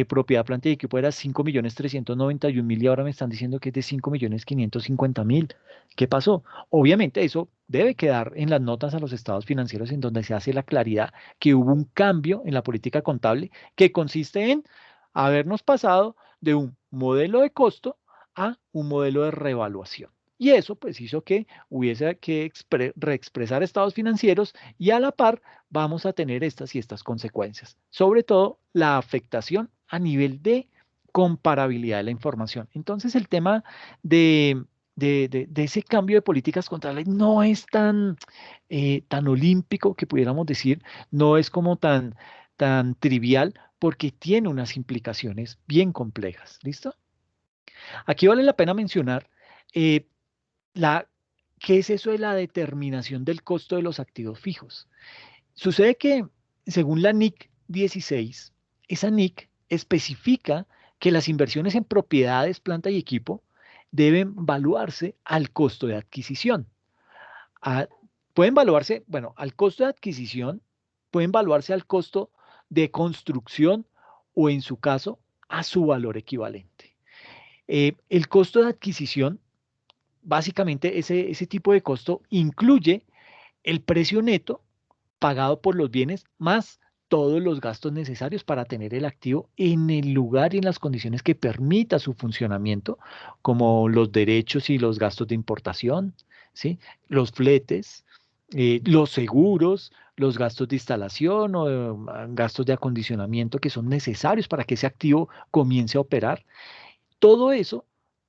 propiedad, planta y equipo era 5.391.000 y ahora me están diciendo que es de 5.550.000. ¿Qué pasó? Obviamente eso debe quedar en las notas a los estados financieros en donde se hace la claridad que hubo un cambio en la política contable que consiste en habernos pasado de un modelo de costo a un modelo de revaluación. Y eso pues hizo que hubiese que reexpresar estados financieros y a la par vamos a tener estas y estas consecuencias. Sobre todo la afectación a nivel de comparabilidad de la información. Entonces el tema de ese cambio de políticas contables no es tan olímpico que pudiéramos decir, no es como tan trivial porque tiene unas implicaciones bien complejas. ¿Listo? Aquí vale la pena mencionar eh, la, ¿qué es eso de la determinación del costo de los activos fijos? Sucede que, según la NIC 16, esa NIC especifica que las inversiones en propiedades, planta y equipo deben valuarse al costo de adquisición. A- Pueden valuarse, bueno, al costo de adquisición, pueden valuarse al costo de construcción o, en su caso, a su valor equivalente. El costo de adquisición, básicamente, ese tipo de costo incluye el precio neto pagado por los bienes más todos los gastos necesarios para tener el activo en el lugar y en las condiciones que permita su funcionamiento, como los derechos y los gastos de importación, ¿sí? Los fletes, los seguros, los gastos de instalación o gastos de acondicionamiento que son necesarios para que ese activo comience a operar. Todo eso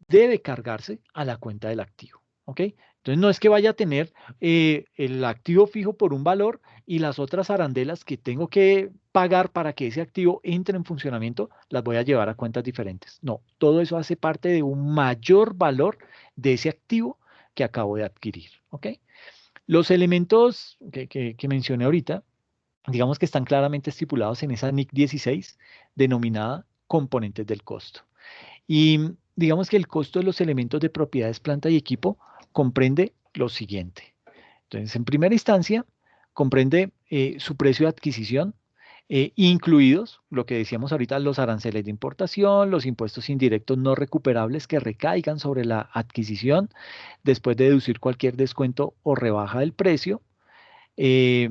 debe cargarse a la cuenta del activo, ¿ok? Entonces no es que vaya a tener el activo fijo por un valor y las otras arandelas que tengo que pagar para que ese activo entre en funcionamiento, las voy a llevar a cuentas diferentes. No, todo eso hace parte de un mayor valor de ese activo que acabo de adquirir, ¿ok? Los elementos que mencioné ahorita, digamos que están claramente estipulados en esa NIC 16 denominada componentes del costo. Y digamos que el costo de los elementos de propiedades, planta y equipo comprende lo siguiente. Entonces, en primera instancia, comprende su precio de adquisición, incluidos lo que decíamos ahorita, los aranceles de importación, los impuestos indirectos no recuperables que recaigan sobre la adquisición después de deducir cualquier descuento o rebaja del precio. eh,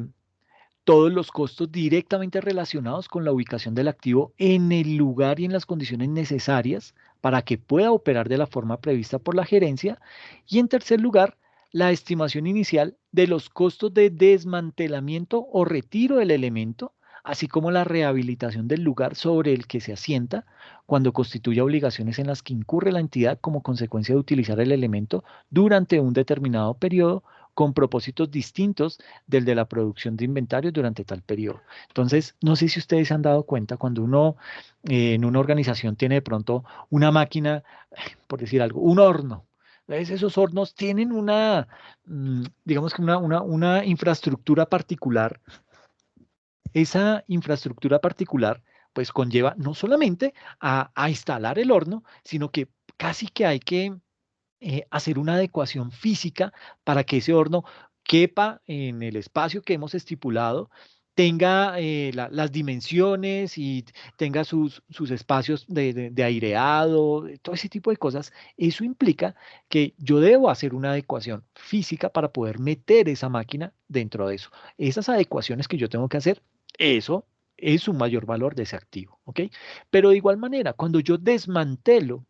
Todos los costos directamente relacionados con la ubicación del activo en el lugar y en las condiciones necesarias para que pueda operar de la forma prevista por la gerencia. Y en tercer lugar, la estimación inicial de los costos de desmantelamiento o retiro del elemento, así como la rehabilitación del lugar sobre el que se asienta cuando constituya obligaciones en las que incurre la entidad como consecuencia de utilizar el elemento durante un determinado periodo con propósitos distintos del de la producción de inventarios durante tal periodo. Entonces, no sé si ustedes se han dado cuenta cuando uno en una organización tiene de pronto una máquina, por decir algo, un horno. Entonces, esos hornos tienen digamos que una infraestructura particular. Esa infraestructura particular pues conlleva no solamente a instalar el horno, sino que casi que hay que hacer una adecuación física para que ese horno quepa en el espacio que hemos estipulado, tenga las dimensiones y tenga sus espacios de aireado, todo ese tipo de cosas. Eso implica que yo debo hacer una adecuación física para poder meter esa máquina dentro de eso. Esas adecuaciones que yo tengo que hacer, eso es un mayor valor de ese activo, ¿ok? Pero de igual manera, cuando yo desmantelo,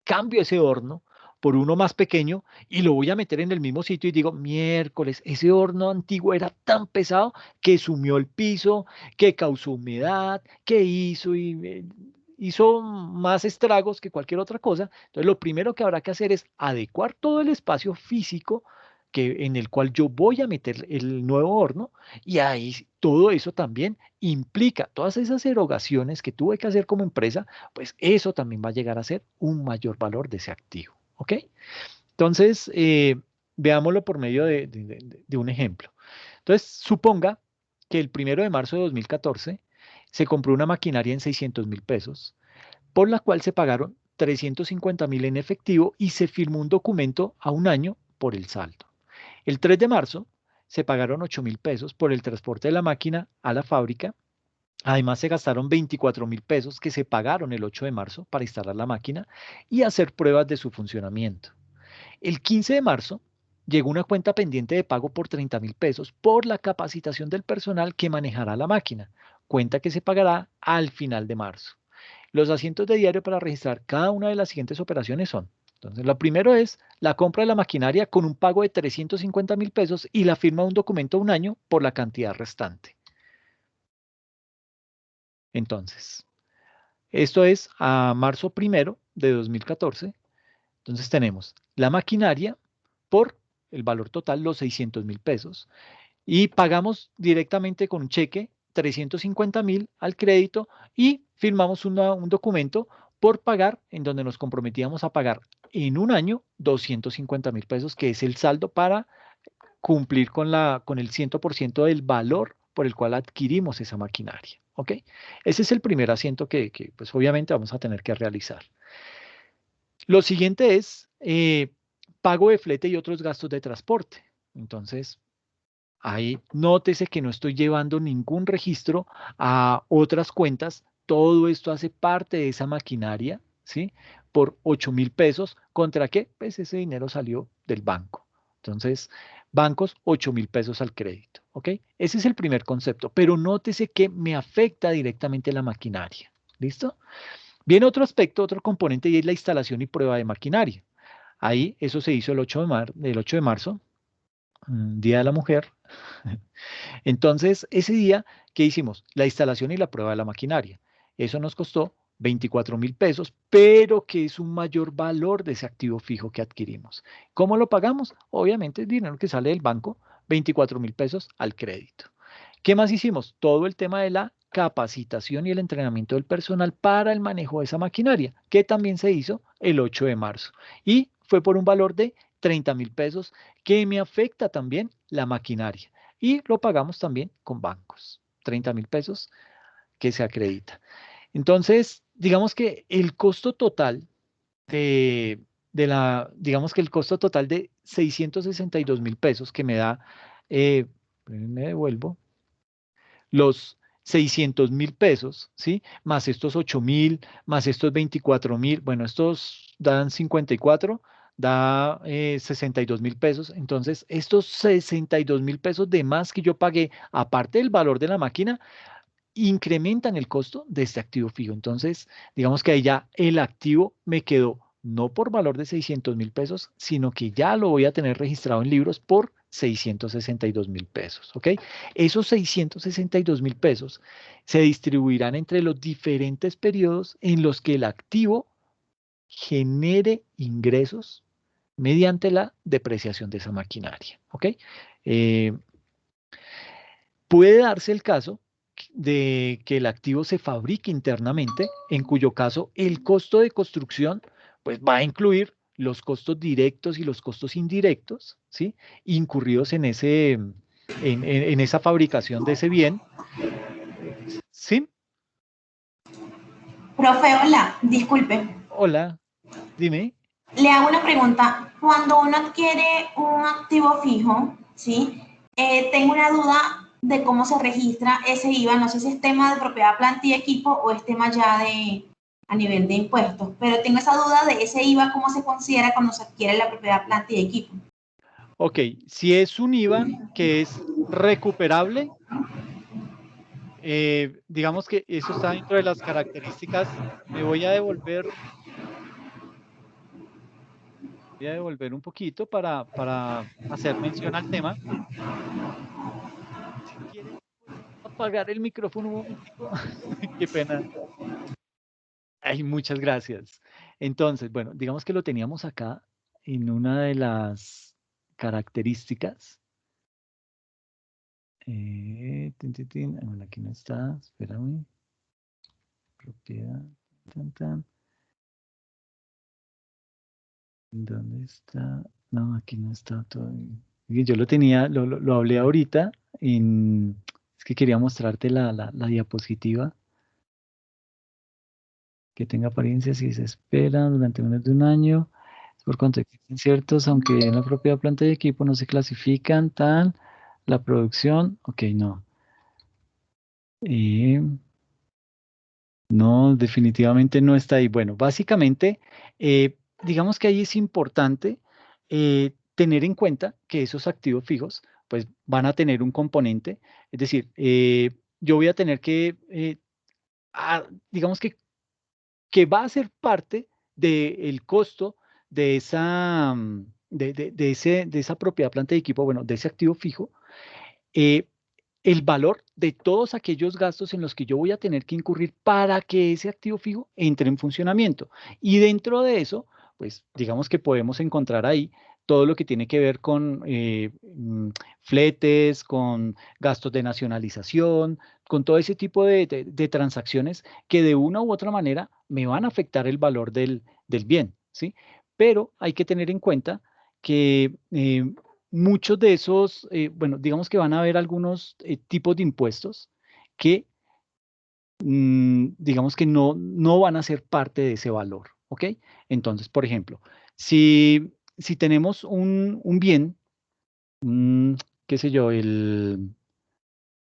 cambio ese horno por uno más pequeño y lo voy a meter en el mismo sitio y digo, miércoles, ese horno antiguo era tan pesado que sumió el piso, que causó humedad, que hizo más estragos que cualquier otra cosa. Entonces, lo primero que habrá que hacer es adecuar todo el espacio físico en el cual yo voy a meter el nuevo horno, y ahí todo eso también implica todas esas erogaciones que tuve que hacer como empresa, pues eso también va a llegar a ser un mayor valor de ese activo. ¿Ok? Entonces, veámoslo por medio de un ejemplo. Entonces, suponga que el 1 de marzo de 2014 se compró una maquinaria en 600.000 pesos, por la cual se pagaron 350.000 en efectivo y se firmó un documento a un año por el saldo. El 3 de marzo se pagaron 8.000 pesos por el transporte de la máquina a la fábrica. Además, se gastaron 24.000 pesos que se pagaron el 8 de marzo para instalar la máquina y hacer pruebas de su funcionamiento. El 15 de marzo llegó una cuenta pendiente de pago por 30.000 pesos por la capacitación del personal que manejará la máquina, cuenta que se pagará al final de marzo. Los asientos de diario para registrar cada una de las siguientes operaciones son: entonces, lo primero es la compra de la maquinaria con un pago de 350.000 pesos y la firma de un documento a un año por la cantidad restante. Entonces, esto es a marzo 1 de 2014. Entonces tenemos la maquinaria por el valor total, los 600.000 pesos, y pagamos directamente con un cheque 350.000 al crédito y firmamos un documento por pagar, en donde nos comprometíamos a pagar en un año 250.000 pesos, que es el saldo para cumplir con el 100% del valor por el cual adquirimos esa maquinaria. ¿Ok? Ese es el primer asiento que pues obviamente vamos a tener que realizar. Lo siguiente es pago de flete y otros gastos de transporte. Entonces, ahí nótese que no estoy llevando ningún registro a otras cuentas. Todo esto hace parte de esa maquinaria, ¿sí? Por 8.000 pesos. ¿Contra qué? Pues ese dinero salió del banco. Entonces, bancos, 8.000 pesos al crédito, ¿ok? Ese es el primer concepto, pero nótese que me afecta directamente la maquinaria. ¿Listo? Viene otro aspecto, otro componente, y es la instalación y prueba de maquinaria. Ahí eso se hizo el 8 de marzo, Día de la Mujer. Entonces, ese día, ¿qué hicimos? La instalación y la prueba de la maquinaria. Eso nos costó 24.000 pesos, pero que es un mayor valor de ese activo fijo que adquirimos. ¿Cómo lo pagamos? Obviamente, el dinero que sale del banco, 24.000 pesos al crédito. ¿Qué más hicimos? Todo el tema de la capacitación y el entrenamiento del personal para el manejo de esa maquinaria, que también se hizo el 8 de marzo. Y fue por un valor de 30.000 pesos, que me afecta también la maquinaria. Y lo pagamos también con bancos. 30.000 pesos que se acredita. Entonces, digamos que el costo total digamos que el costo total de 662.000 pesos que me da, me devuelvo, los 600.000 pesos, ¿sí? Más estos 8.000, más estos 24.000, bueno, estos dan 54, da 62.000 pesos. Entonces, estos 62.000 pesos de más que yo pagué, aparte del valor de la máquina, incrementan el costo de este activo fijo. Entonces, digamos que ahí ya el activo me quedó no por valor de 600.000 pesos, sino que ya lo voy a tener registrado en libros por 662.000 pesos. ¿Ok? Esos 662.000 pesos se distribuirán entre los diferentes periodos en los que el activo genere ingresos mediante la depreciación de esa maquinaria. ¿Ok? Eh, Puede darse el caso de que el activo se fabrique internamente, en cuyo caso el costo de construcción pues, va a incluir los costos directos y los costos indirectos, ¿sí? Incurridos en esa fabricación de ese bien, ¿sí? Profe, hola, disculpe. Hola, dime. Le hago una pregunta. Cuando uno adquiere un activo fijo, ¿sí? Tengo una duda de cómo se registra ese IVA. No sé si es tema de propiedad, planta y equipo o es tema ya de a nivel de impuestos, pero tengo esa duda de ese IVA, cómo se considera cuando se adquiere la propiedad, planta y equipo. Ok, si es un IVA que es recuperable, digamos que eso está dentro de las características. Me voy a devolver un poquito para hacer mención al tema. Si quiere, ¿puede apagar el micrófono un momentico? Qué pena. Ay, muchas gracias. Entonces, bueno, digamos que lo teníamos acá en una de las características. Bueno, aquí no está, espérame. Propiedad. Tan, tan. ¿Dónde está? No, aquí no está todavía. Y yo lo tenía, lo hablé ahorita. Es que quería mostrarte la diapositiva que tenga apariencia si se espera durante menos de un año. Por cuanto existen ciertos, aunque en la propia planta de equipo no se clasifican tal, la producción, ok, no. Eh, no, definitivamente no está ahí. Bueno, básicamente, digamos que ahí es importante tener en cuenta que esos activos fijos, pues van a tener un componente, es decir, yo voy a tener que, digamos que va a ser parte del costo de esa, de esa propiedad, planta de equipo, bueno, de ese activo fijo, eh, el valor de todos aquellos gastos en los que yo voy a tener que incurrir para que ese activo fijo entre en funcionamiento. Y dentro de eso, pues digamos que podemos encontrar ahí todo lo que tiene que ver con fletes, con gastos de nacionalización, con todo ese tipo de transacciones que de una u otra manera me van a afectar el valor del bien, ¿sí? Pero hay que tener en cuenta que muchos de esos, bueno, digamos que van a haber algunos tipos de impuestos que, digamos que no van a ser parte de ese valor, ¿ok? Entonces, por ejemplo, si tenemos un bien, mm, qué sé yo,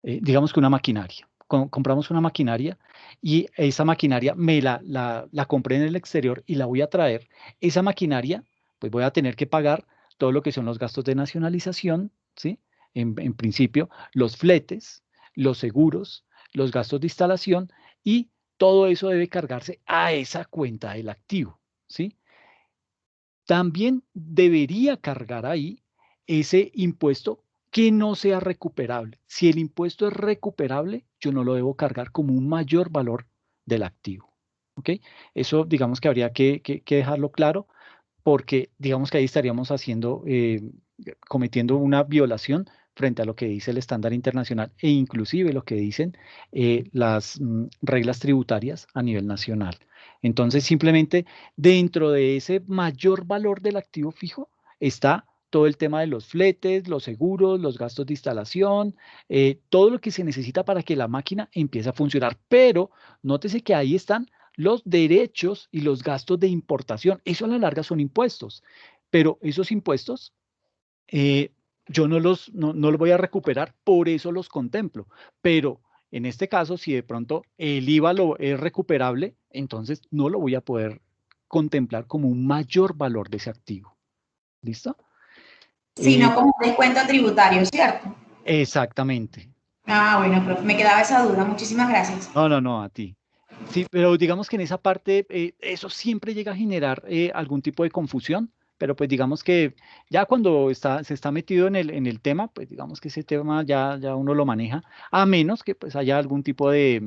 digamos que una maquinaria. Compramos una maquinaria y esa maquinaria la compré en el exterior y la voy a traer. Esa maquinaria, pues voy a tener que pagar todo lo que son los gastos de nacionalización, ¿sí? En principio, los fletes, los seguros, los gastos de instalación y todo eso debe cargarse a esa cuenta del activo, ¿sí? También debería cargar ahí ese impuesto que no sea recuperable. Si el impuesto es recuperable, yo no lo debo cargar como un mayor valor del activo. ¿Ok? Eso digamos que habría que dejarlo claro porque digamos que ahí estaríamos cometiendo una violación frente a lo que dice el estándar internacional e inclusive lo que dicen las reglas tributarias a nivel nacional. Entonces, simplemente dentro de ese mayor valor del activo fijo está todo el tema de los fletes, los seguros, los gastos de instalación, todo lo que se necesita para que la máquina empiece a funcionar. Pero nótese que ahí están los derechos y los gastos de importación. Eso a la larga son impuestos, pero esos impuestos yo no los voy a recuperar, por eso los contemplo. Pero en este caso, si de pronto el IVA es recuperable, entonces no lo voy a poder contemplar como un mayor valor de ese activo. ¿Listo? Sino Eh, como un descuento tributario, ¿cierto? exactamente. Ah, bueno, profe, me quedaba esa duda. Muchísimas gracias. No, no, no, a ti. Sí, pero digamos que en esa parte eso siempre llega a generar algún tipo de confusión, pero pues digamos que ya cuando se está metido en el tema, pues digamos que ese tema ya uno lo maneja, a menos que pues haya algún tipo de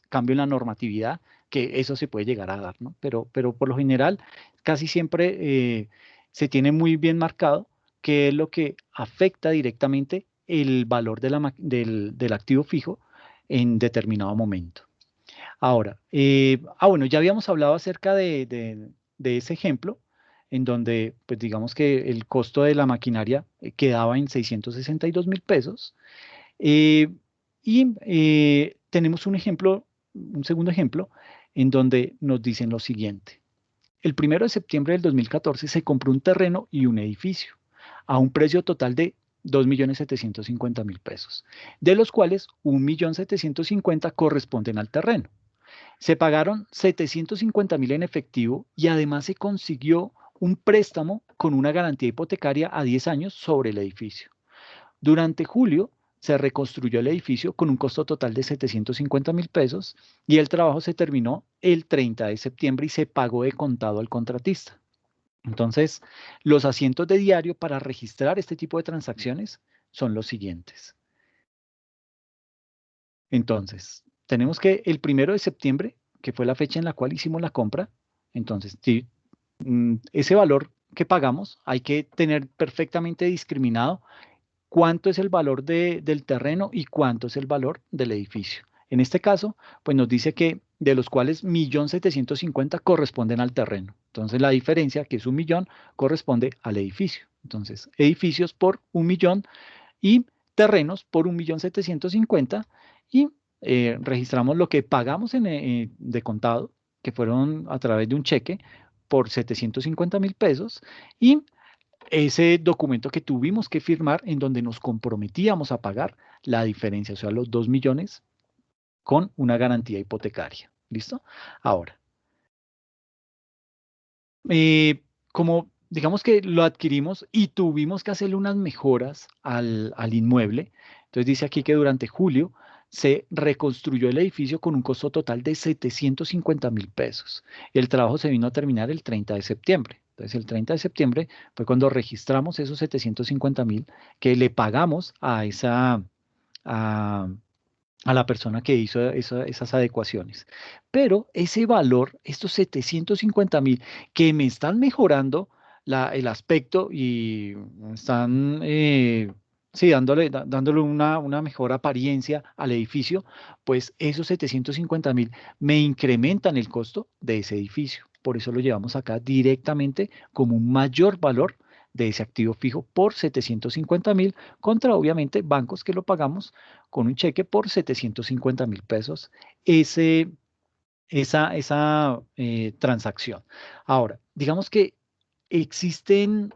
cambio en la normatividad, que eso se puede llegar a dar, ¿no? Pero por lo general, casi siempre se tiene muy bien marcado qué es lo que afecta directamente el valor del activo fijo en determinado momento. Ahora, bueno, ya habíamos hablado acerca de ese ejemplo, en donde, pues digamos que el costo de la maquinaria quedaba en 662.000 pesos. eh, y tenemos un ejemplo, un segundo ejemplo, en donde nos dicen lo siguiente. El 1 de septiembre del 2014 se compró un terreno y un edificio a un precio total de 2.750.000 pesos, de los cuales 1.750.000 corresponden al terreno. Se pagaron 750.000 en efectivo y además se consiguió un préstamo con una garantía hipotecaria a 10 años sobre el edificio. Durante julio se reconstruyó el edificio con un costo total de 750.000 pesos y el trabajo se terminó el 30 de septiembre y se pagó de contado al contratista. Entonces, los asientos de diario para registrar este tipo de transacciones son los siguientes. Entonces, tenemos que el 1 de septiembre, que fue la fecha en la cual hicimos la compra, entonces, ese valor que pagamos hay que tener perfectamente discriminado cuánto es el valor del terreno y cuánto es el valor del edificio. En este caso, pues nos dice que de los cuales 1.750.000 corresponden al terreno. Entonces, la diferencia, que es 1.000.000, corresponde al edificio. Entonces, edificios por 1.000.000 y terrenos por 1.750.000 y registramos lo que pagamos de contado, que fueron a través de un cheque por 750.000 pesos y ese documento que tuvimos que firmar en donde nos comprometíamos a pagar la diferencia, o sea, los 2 millones con una garantía hipotecaria. ¿Listo? Ahora, como digamos que lo adquirimos y tuvimos que hacerle unas mejoras al inmueble, entonces dice aquí que durante julio se reconstruyó el edificio con un costo total de 750.000 pesos. El trabajo se vino a terminar el 30 de septiembre. Entonces, el 30 de septiembre fue cuando registramos esos 750.000 que le pagamos a la persona que hizo esas adecuaciones. Pero ese valor, estos 750.000 que me están mejorando el aspecto y están sí, dándole una mejor apariencia al edificio, pues esos 750.000 me incrementan el costo de ese edificio. Por eso lo llevamos acá directamente como un mayor valor de ese activo fijo por 750.000 contra obviamente bancos que lo pagamos con un cheque por 750.000 pesos esa transacción. Ahora, digamos que existen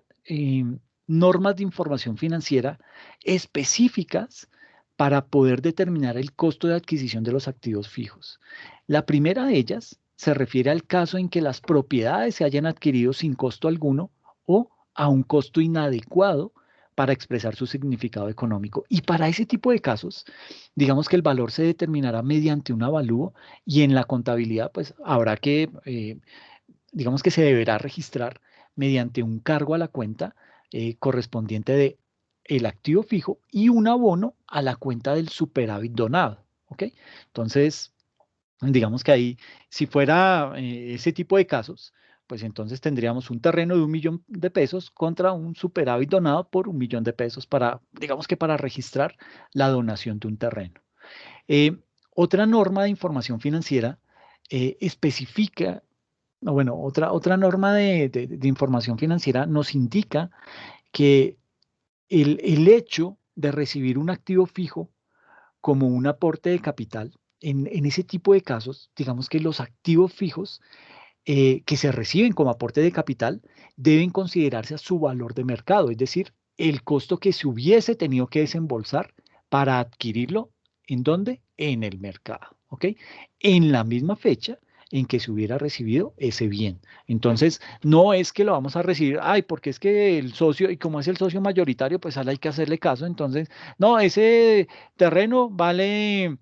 normas de información financiera específicas para poder determinar el costo de adquisición de los activos fijos. La primera de ellas se refiere al caso en que las propiedades se hayan adquirido sin costo alguno o a un costo inadecuado para expresar su significado económico. Y para ese tipo de casos, digamos que el valor se determinará mediante un avalúo y en la contabilidad, pues habrá que, digamos que se deberá registrar mediante un cargo a la cuenta correspondiente de el activo fijo y un abono a la cuenta del superávit donado. ¿Ok? Entonces, digamos que ahí, si fuera ese tipo de casos, pues entonces tendríamos un terreno de 1.000.000 de pesos contra un superávit donado por 1.000.000 de pesos para, digamos que para registrar la donación de un terreno. Otra norma de información financiera especifica, bueno, otra norma de información financiera nos indica que el hecho de recibir un activo fijo como un aporte de capital, en ese tipo de casos, digamos que los activos fijos que se reciben como aporte de capital deben considerarse a su valor de mercado, es decir, el costo que se hubiese tenido que desembolsar para adquirirlo, ¿en dónde? En el mercado, ¿ok? En la misma fecha en que se hubiera recibido ese bien. Entonces, no es que lo vamos a recibir, ay, porque es que el socio, y como es el socio mayoritario, pues ahora hay que hacerle caso. Entonces, no, ese terreno vale,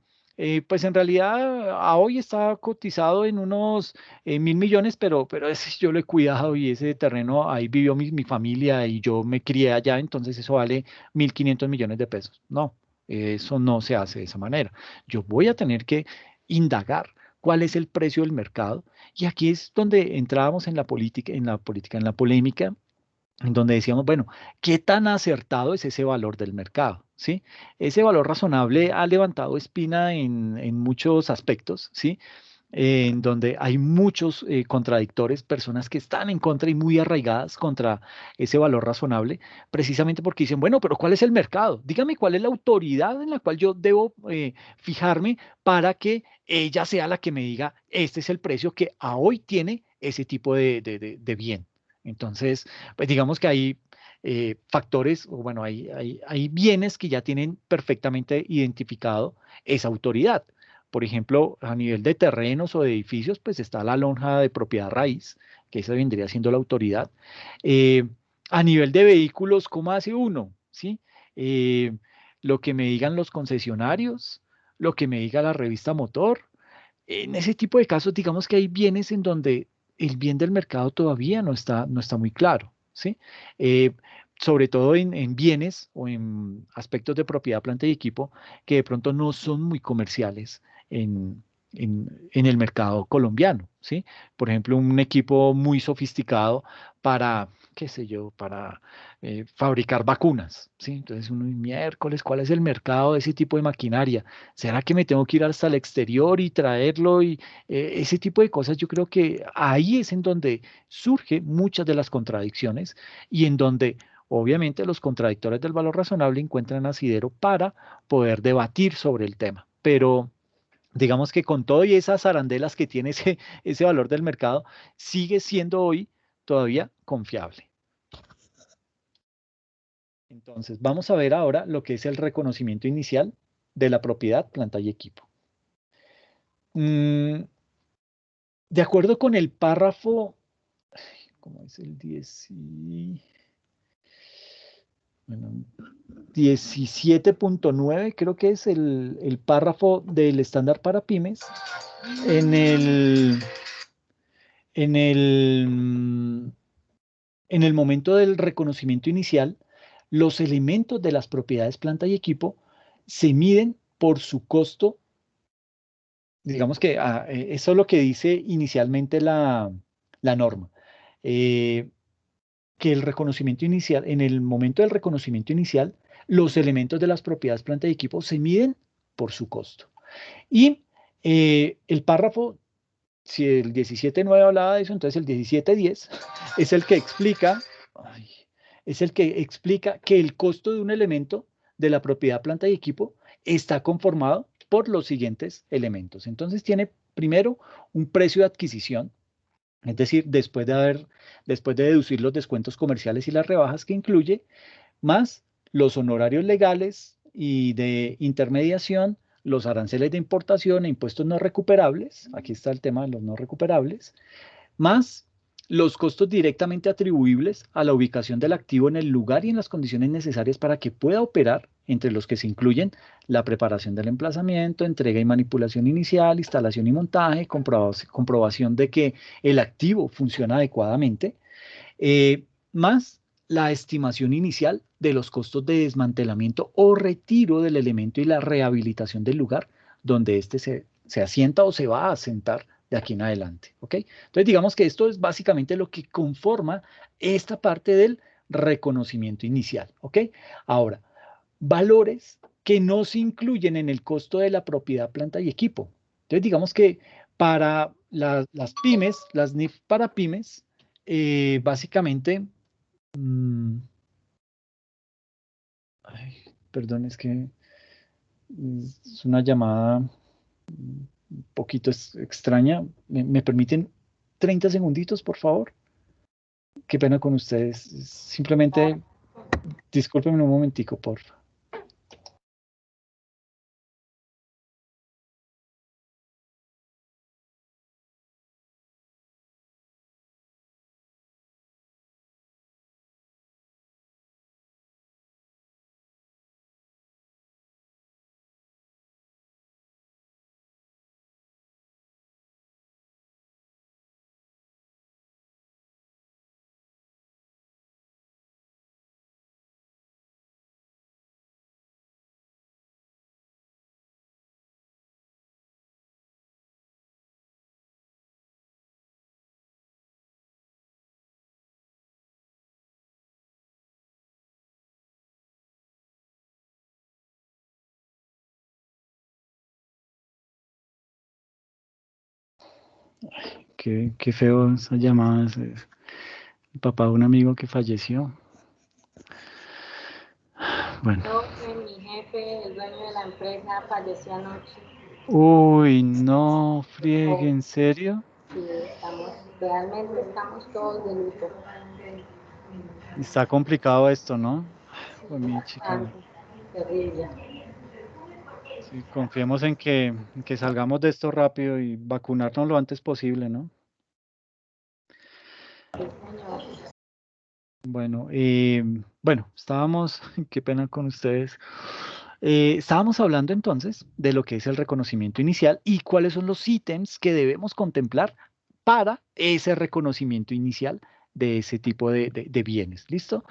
pues en realidad a hoy está cotizado en unos 1.000.000.000, pero ese yo lo he cuidado y ese terreno ahí vivió mi familia y yo me crié allá, entonces eso vale 1.500 millones de pesos. No, eso no se hace de esa manera. Yo voy a tener que indagar cuál es el precio del mercado y aquí es donde entrábamos en la política, en la polémica, en donde decíamos, bueno, ¿qué tan acertado es ese valor del mercado? ¿Sí? Ese valor razonable ha levantado espina en muchos aspectos, ¿sí? en donde hay muchos contradictores, personas que están en contra y muy arraigadas contra ese valor razonable, precisamente porque dicen, bueno, pero ¿cuál es el mercado? Dígame cuál es la autoridad en la cual yo debo fijarme para que ella sea la que me diga, este es el precio que a hoy tiene ese tipo de bien. Entonces, pues digamos que hay factores, o bueno, hay bienes que ya tienen perfectamente identificado esa autoridad. Por ejemplo, a nivel de terrenos o de edificios, pues está la lonja de propiedad raíz, que esa vendría siendo la autoridad. Eh, a nivel de vehículos, ¿cómo hace uno? ¿Sí? Eh, lo que me digan los concesionarios, lo que me diga la revista Motor. En ese tipo de casos, digamos que hay bienes en donde el bien del mercado todavía no está muy claro, ¿sí? Eh, sobre todo en bienes o en aspectos de propiedad, planta y equipo que de pronto no son muy comerciales en el mercado colombiano, ¿sí? Por ejemplo, un equipo muy sofisticado para, qué sé yo, para fabricar vacunas, ¿sí? Entonces uno, miércoles, ¿cuál es el mercado de ese tipo de maquinaria? ¿Será que me tengo que ir hasta el exterior y traerlo? Y ese tipo de cosas, yo creo que ahí es en donde surgen muchas de las contradicciones y en donde obviamente los contradictores del valor razonable encuentran asidero para poder debatir sobre el tema. Pero digamos que con todo y esas arandelas que tiene ese valor del mercado, sigue siendo hoy todavía confiable. Entonces, vamos a ver ahora lo que es el reconocimiento inicial de la propiedad, planta y equipo. Mm, de acuerdo con el párrafo, ¿cómo es el 10 bueno, 17.9? Creo que es el párrafo del estándar para pymes. En el, en el, mm, en el momento del reconocimiento inicial, los elementos de las propiedades planta y equipo se miden por su costo. Digamos que eso es lo que dice inicialmente la norma. Eh, que el reconocimiento inicial, en el momento del reconocimiento inicial, los elementos de las propiedades planta y equipo se miden por su costo. Y el párrafo, si el 17.9 hablaba de eso, entonces el 17.10 es el que explica, ay, es el que explica que el costo de un elemento de la propiedad planta y equipo está conformado por los siguientes elementos. Entonces tiene primero un precio de adquisición, es decir, después de deducir los descuentos comerciales y las rebajas que incluye, más los honorarios legales y de intermediación, los aranceles de importación e impuestos no recuperables, aquí está el tema de los no recuperables, más los costos directamente atribuibles a la ubicación del activo en el lugar y en las condiciones necesarias para que pueda operar, entre los que se incluyen la preparación del emplazamiento, entrega y manipulación inicial, instalación y montaje, comprobación de que el activo funciona adecuadamente, más la estimación inicial de los costos de desmantelamiento o retiro del elemento y la rehabilitación del lugar donde éste se asienta o se va a asentar de aquí en adelante. ¿Ok? Entonces, digamos que esto es básicamente lo que conforma esta parte del reconocimiento inicial. ¿Ok? Ahora, valores que no se incluyen en el costo de la propiedad, planta y equipo. Entonces, digamos que para las pymes, las NIF para pymes, básicamente, mm, ay, perdón, es que es una llamada un poquito extraña. ¿Me permiten 30 segunditos, por favor? Qué pena con ustedes. Simplemente discúlpenme un momentico, por favor. Qué feo esas llamadas. El papá de un amigo que falleció. Bueno. Profe, mi jefe, el dueño de la empresa, falleció anoche. Uy, no, friegue, ¿en serio? Sí, realmente estamos todos de luto. Está complicado esto, ¿no? Pues mi chica. Bastante terrible. Sí, confiemos en que salgamos de esto rápido y vacunarnos lo antes posible, ¿no? Sí, señor. Bueno, estábamos, qué pena con ustedes. Estábamos hablando entonces de lo que es el reconocimiento inicial y cuáles son los ítems que debemos contemplar para ese reconocimiento inicial de ese tipo de bienes, ¿listo?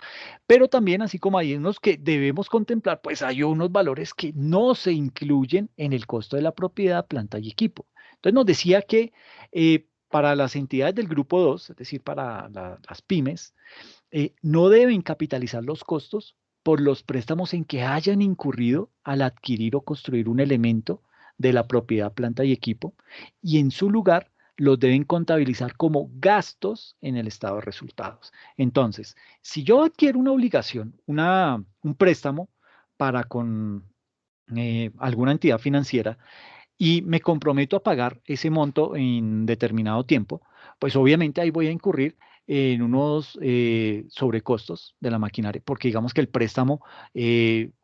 Pero también, así como hay unos que debemos contemplar, pues hay unos valores que no se incluyen en el costo de la propiedad, planta y equipo. Entonces nos decía que para las entidades del grupo 2, es decir, para las pymes, no deben capitalizar los costos por los préstamos en que hayan incurrido al adquirir o construir un elemento de la propiedad, planta y equipo, y en su lugar los deben contabilizar como gastos en el estado de resultados. Entonces, si yo adquiero una obligación, un préstamo para con alguna entidad financiera, y me comprometo a pagar ese monto en determinado tiempo, pues obviamente ahí voy a incurrir en unos sobrecostos de la maquinaria, porque digamos que el préstamo,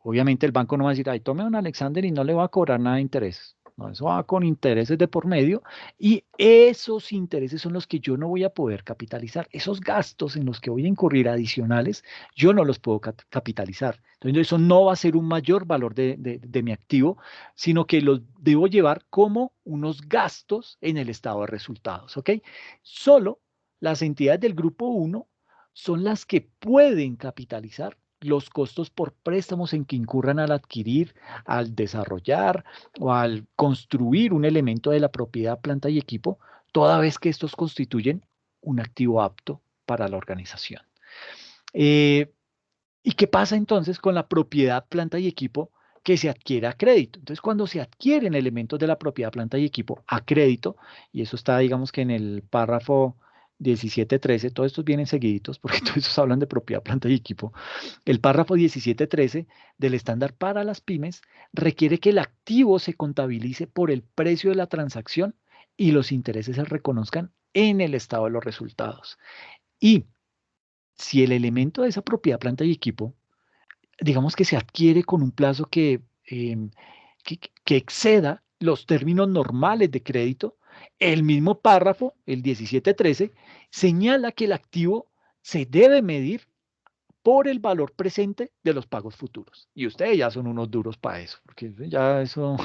obviamente el banco no va a decir, ay, tome un Alexander y no le va a cobrar nada de intereses. No, eso va con intereses de por medio y esos intereses son los que yo no voy a poder capitalizar. Esos gastos en los que voy a incurrir adicionales, yo no los puedo capitalizar. Entonces, eso no va a ser un mayor valor de mi activo, sino que los debo llevar como unos gastos en el estado de resultados, ¿ok? Solo las entidades del grupo 1 son las que pueden capitalizar los costos por préstamos en que incurran al adquirir, al desarrollar o al construir un elemento de la propiedad, planta y equipo, toda vez que estos constituyen un activo apto para la organización. Eh, ¿Y qué pasa entonces con la propiedad, planta y equipo que se adquiere a crédito? Entonces, cuando se adquieren elementos de la propiedad, planta y equipo a crédito, y eso está, digamos que en el párrafo 17.13, todos estos vienen seguiditos porque todos estos hablan de propiedad, planta y equipo. El párrafo 17.13 del estándar para las pymes requiere que el activo se contabilice por el precio de la transacción y los intereses se reconozcan en el estado de los resultados. Y si el elemento de esa propiedad, planta y equipo, digamos que se adquiere con un plazo que exceda los términos normales de crédito, el mismo párrafo, el 17.13, señala que el activo se debe medir por el valor presente de los pagos futuros. Y ustedes ya son unos duros para eso, porque ya eso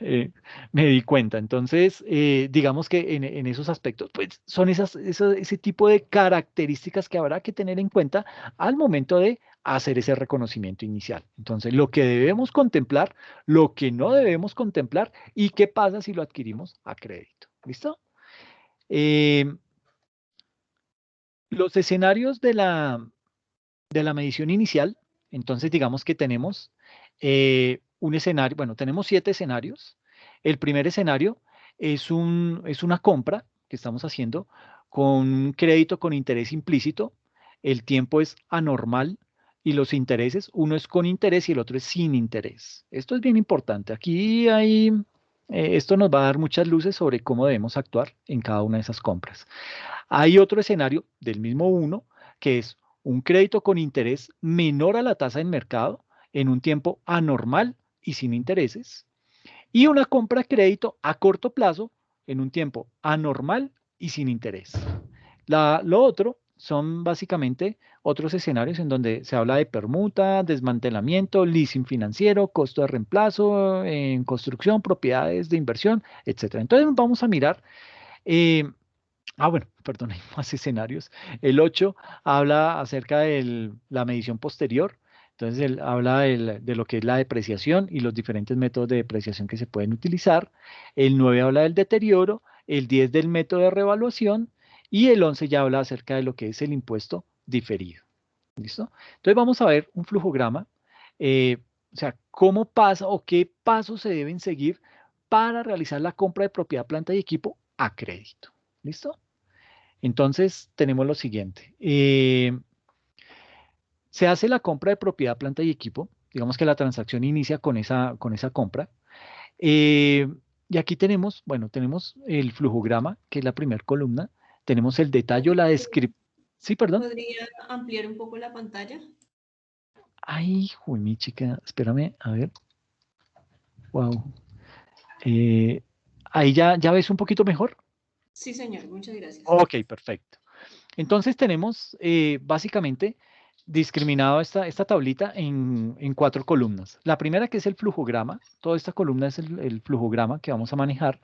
eh, me di cuenta. Entonces, digamos que en esos aspectos, pues son ese tipo de características que habrá que tener en cuenta al momento de hacer ese reconocimiento inicial. Entonces, lo que debemos contemplar, lo que no debemos contemplar y qué pasa si lo adquirimos a crédito. ¿Listo? Eh, los escenarios de la medición inicial, entonces digamos que tenemos un escenario, bueno, tenemos 7 escenarios. El primer escenario es una compra que estamos haciendo con un crédito con interés implícito. El tiempo es anormal y los intereses, uno es con interés y el otro es sin interés. Esto es bien importante. Esto nos va a dar muchas luces sobre cómo debemos actuar en cada una de esas compras. Hay otro escenario del mismo uno, que es un crédito con interés menor a la tasa del mercado en un tiempo anormal y sin intereses, y una compra de crédito a corto plazo en un tiempo anormal y sin interés. Lo otro son básicamente otros escenarios en donde se habla de permuta, desmantelamiento, leasing financiero, costo de reemplazo en construcción, propiedades de inversión, etc. Entonces vamos a mirar eh, bueno, perdón, hay más escenarios. El 8 habla acerca de la medición posterior. Entonces, él habla de lo que es la depreciación y los diferentes métodos de depreciación que se pueden utilizar. El 9 habla del deterioro, el 10 del método de revaluación y el 11 ya habla acerca de lo que es el impuesto diferido. ¿Listo? Entonces, vamos a ver un flujograma. eh, o sea, cómo pasa o qué pasos se deben seguir para realizar la compra de propiedad, planta y equipo a crédito. ¿Listo? Entonces, tenemos lo siguiente. Se hace la compra de propiedad, planta y equipo. Digamos que la transacción inicia con esa compra. Y aquí tenemos, bueno, tenemos el flujograma, que es la primera columna. Tenemos el detalle, la descripción. Sí, perdón. ¿Podría ampliar un poco la pantalla? Ay, hijo de mi chica, espérame, a ver. Wow. Ahí ya ves un poquito mejor. Sí, señor, muchas gracias. Ok, perfecto. Entonces tenemos básicamente discriminado esta tablita en 4 columnas. La primera, que es el flujograma. Toda esta columna es el flujograma que vamos a manejar.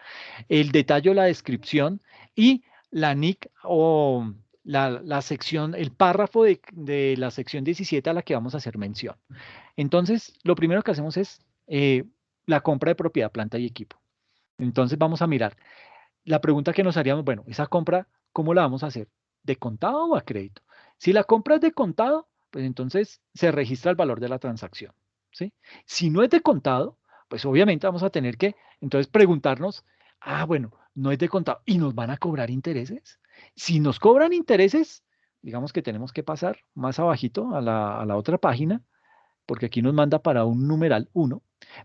El detalle o la descripción y la NIC o la sección, el párrafo de la sección 17 a la que vamos a hacer mención. Entonces, lo primero que hacemos es la compra de propiedad, planta y equipo. Entonces vamos a mirar. La pregunta que nos haríamos, bueno, esa compra, ¿cómo la vamos a hacer? ¿De contado o a crédito? Si la compra es de contado, pues entonces se registra el valor de la transacción, ¿sí? Si no es de contado, pues obviamente vamos a tener que entonces preguntarnos, bueno, no es de contado y nos van a cobrar intereses. Si nos cobran intereses, digamos que tenemos que pasar más abajito a la otra página, porque aquí nos manda para un numeral 1,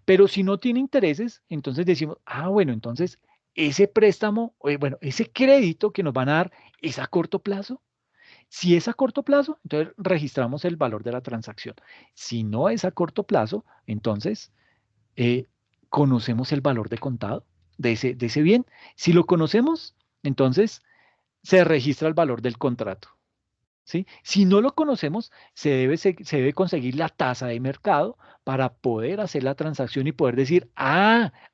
pero si no tiene intereses, entonces decimos, bueno, entonces ese préstamo, bueno, ese crédito que nos van a dar es a corto plazo. Si es a corto plazo, entonces registramos el valor de la transacción. Si no es a corto plazo, entonces conocemos el valor de contado de ese bien. Si lo conocemos, entonces se registra el valor del contrato. ¿Sí? Si no lo conocemos, se debe conseguir la tasa de mercado para poder hacer la transacción y poder decir,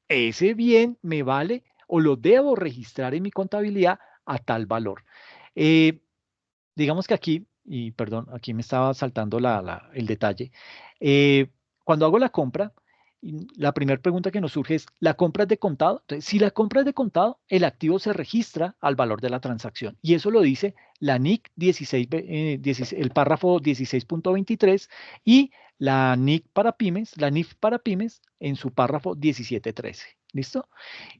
ese bien me vale o lo debo registrar en mi contabilidad a tal valor. Digamos que aquí, y perdón, aquí me estaba saltando el detalle. Cuando hago la compra, la primera pregunta que nos surge es, ¿la compra es de contado? Entonces, si la compra es de contado, el activo se registra al valor de la transacción. Y eso lo dice la NIC 16, el párrafo 16.23 y la NIC para pymes, la NIF para pymes en su párrafo 17.13. ¿Listo?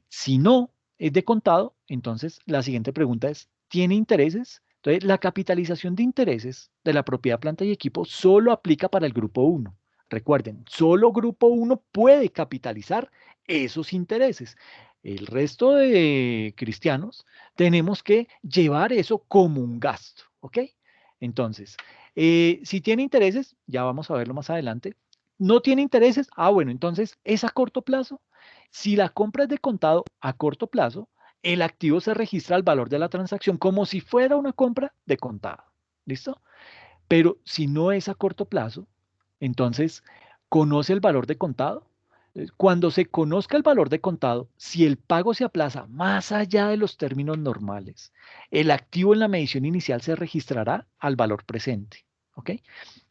Si no es de contado, entonces la siguiente pregunta es, ¿tiene intereses? Entonces, la capitalización de intereses de la propiedad, planta y equipo solo aplica para el grupo 1. Recuerden, solo grupo 1 puede capitalizar esos intereses. El resto de cristianos tenemos que llevar eso como un gasto, ¿ok? Entonces, si tiene intereses, ya vamos a verlo más adelante. ¿No tiene intereses? Bueno, entonces es a corto plazo. Si la compra es de contado a corto plazo, el activo se registra al valor de la transacción como si fuera una compra de contado. ¿Listo? Pero si no es a corto plazo, entonces conoce el valor de contado. Cuando se conozca el valor de contado, si el pago se aplaza más allá de los términos normales, el activo en la medición inicial se registrará al valor presente. ¿Ok?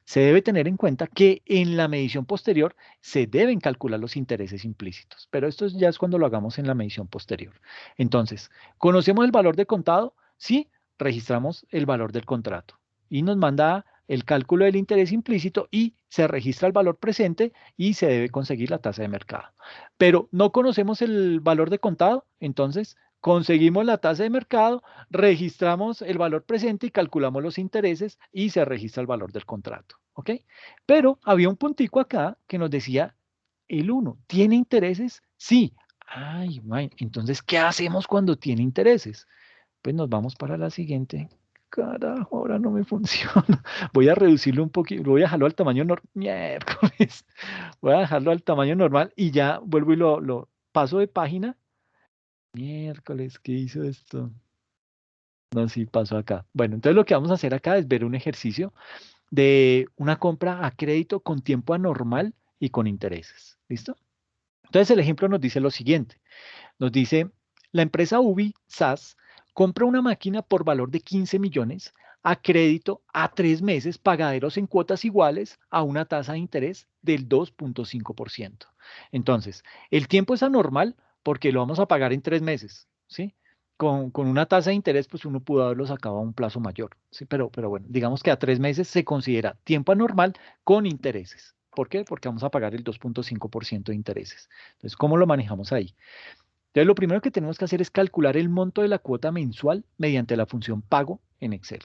Se debe tener en cuenta que en la medición posterior se deben calcular los intereses implícitos, pero esto ya es cuando lo hagamos en la medición posterior. Entonces, ¿conocemos el valor de contado? Sí, registramos el valor del contrato y nos manda el cálculo del interés implícito y se registra el valor presente y se debe conseguir la tasa de mercado. Pero no conocemos el valor de contado, entonces conseguimos la tasa de mercado, registramos el valor presente y calculamos los intereses y se registra el valor del contrato. ¿Ok? Pero había un puntico acá que nos decía, el 1, ¿tiene intereses? Sí. Entonces, ¿qué hacemos cuando tiene intereses? Pues nos vamos para la siguiente. Carajo, ahora no me funciona. Voy a reducirlo un poquito, voy a dejarlo al tamaño miércoles. Voy a dejarlo al tamaño normal y ya vuelvo y lo paso de página. Miércoles, ¿qué hizo esto? No, sí, pasó acá. Bueno, entonces lo que vamos a hacer acá es ver un ejercicio de una compra a crédito con tiempo anormal y con intereses. ¿Listo? Entonces el ejemplo nos dice lo siguiente. Nos dice, la empresa UBI SAS compra una máquina por valor de 15 millones a crédito a 3 meses, pagaderos en cuotas iguales a una tasa de interés del 2.5%. Entonces, el tiempo es anormal porque lo vamos a pagar en 3 meses, ¿sí? Con una tasa de interés, pues uno pudo haberlo sacado a un plazo mayor, ¿sí? Pero bueno, digamos que a 3 meses se considera tiempo anormal con intereses. ¿Por qué? Porque vamos a pagar el 2.5% de intereses. Entonces, ¿cómo lo manejamos ahí? Entonces, lo primero que tenemos que hacer es calcular el monto de la cuota mensual mediante la función pago en Excel.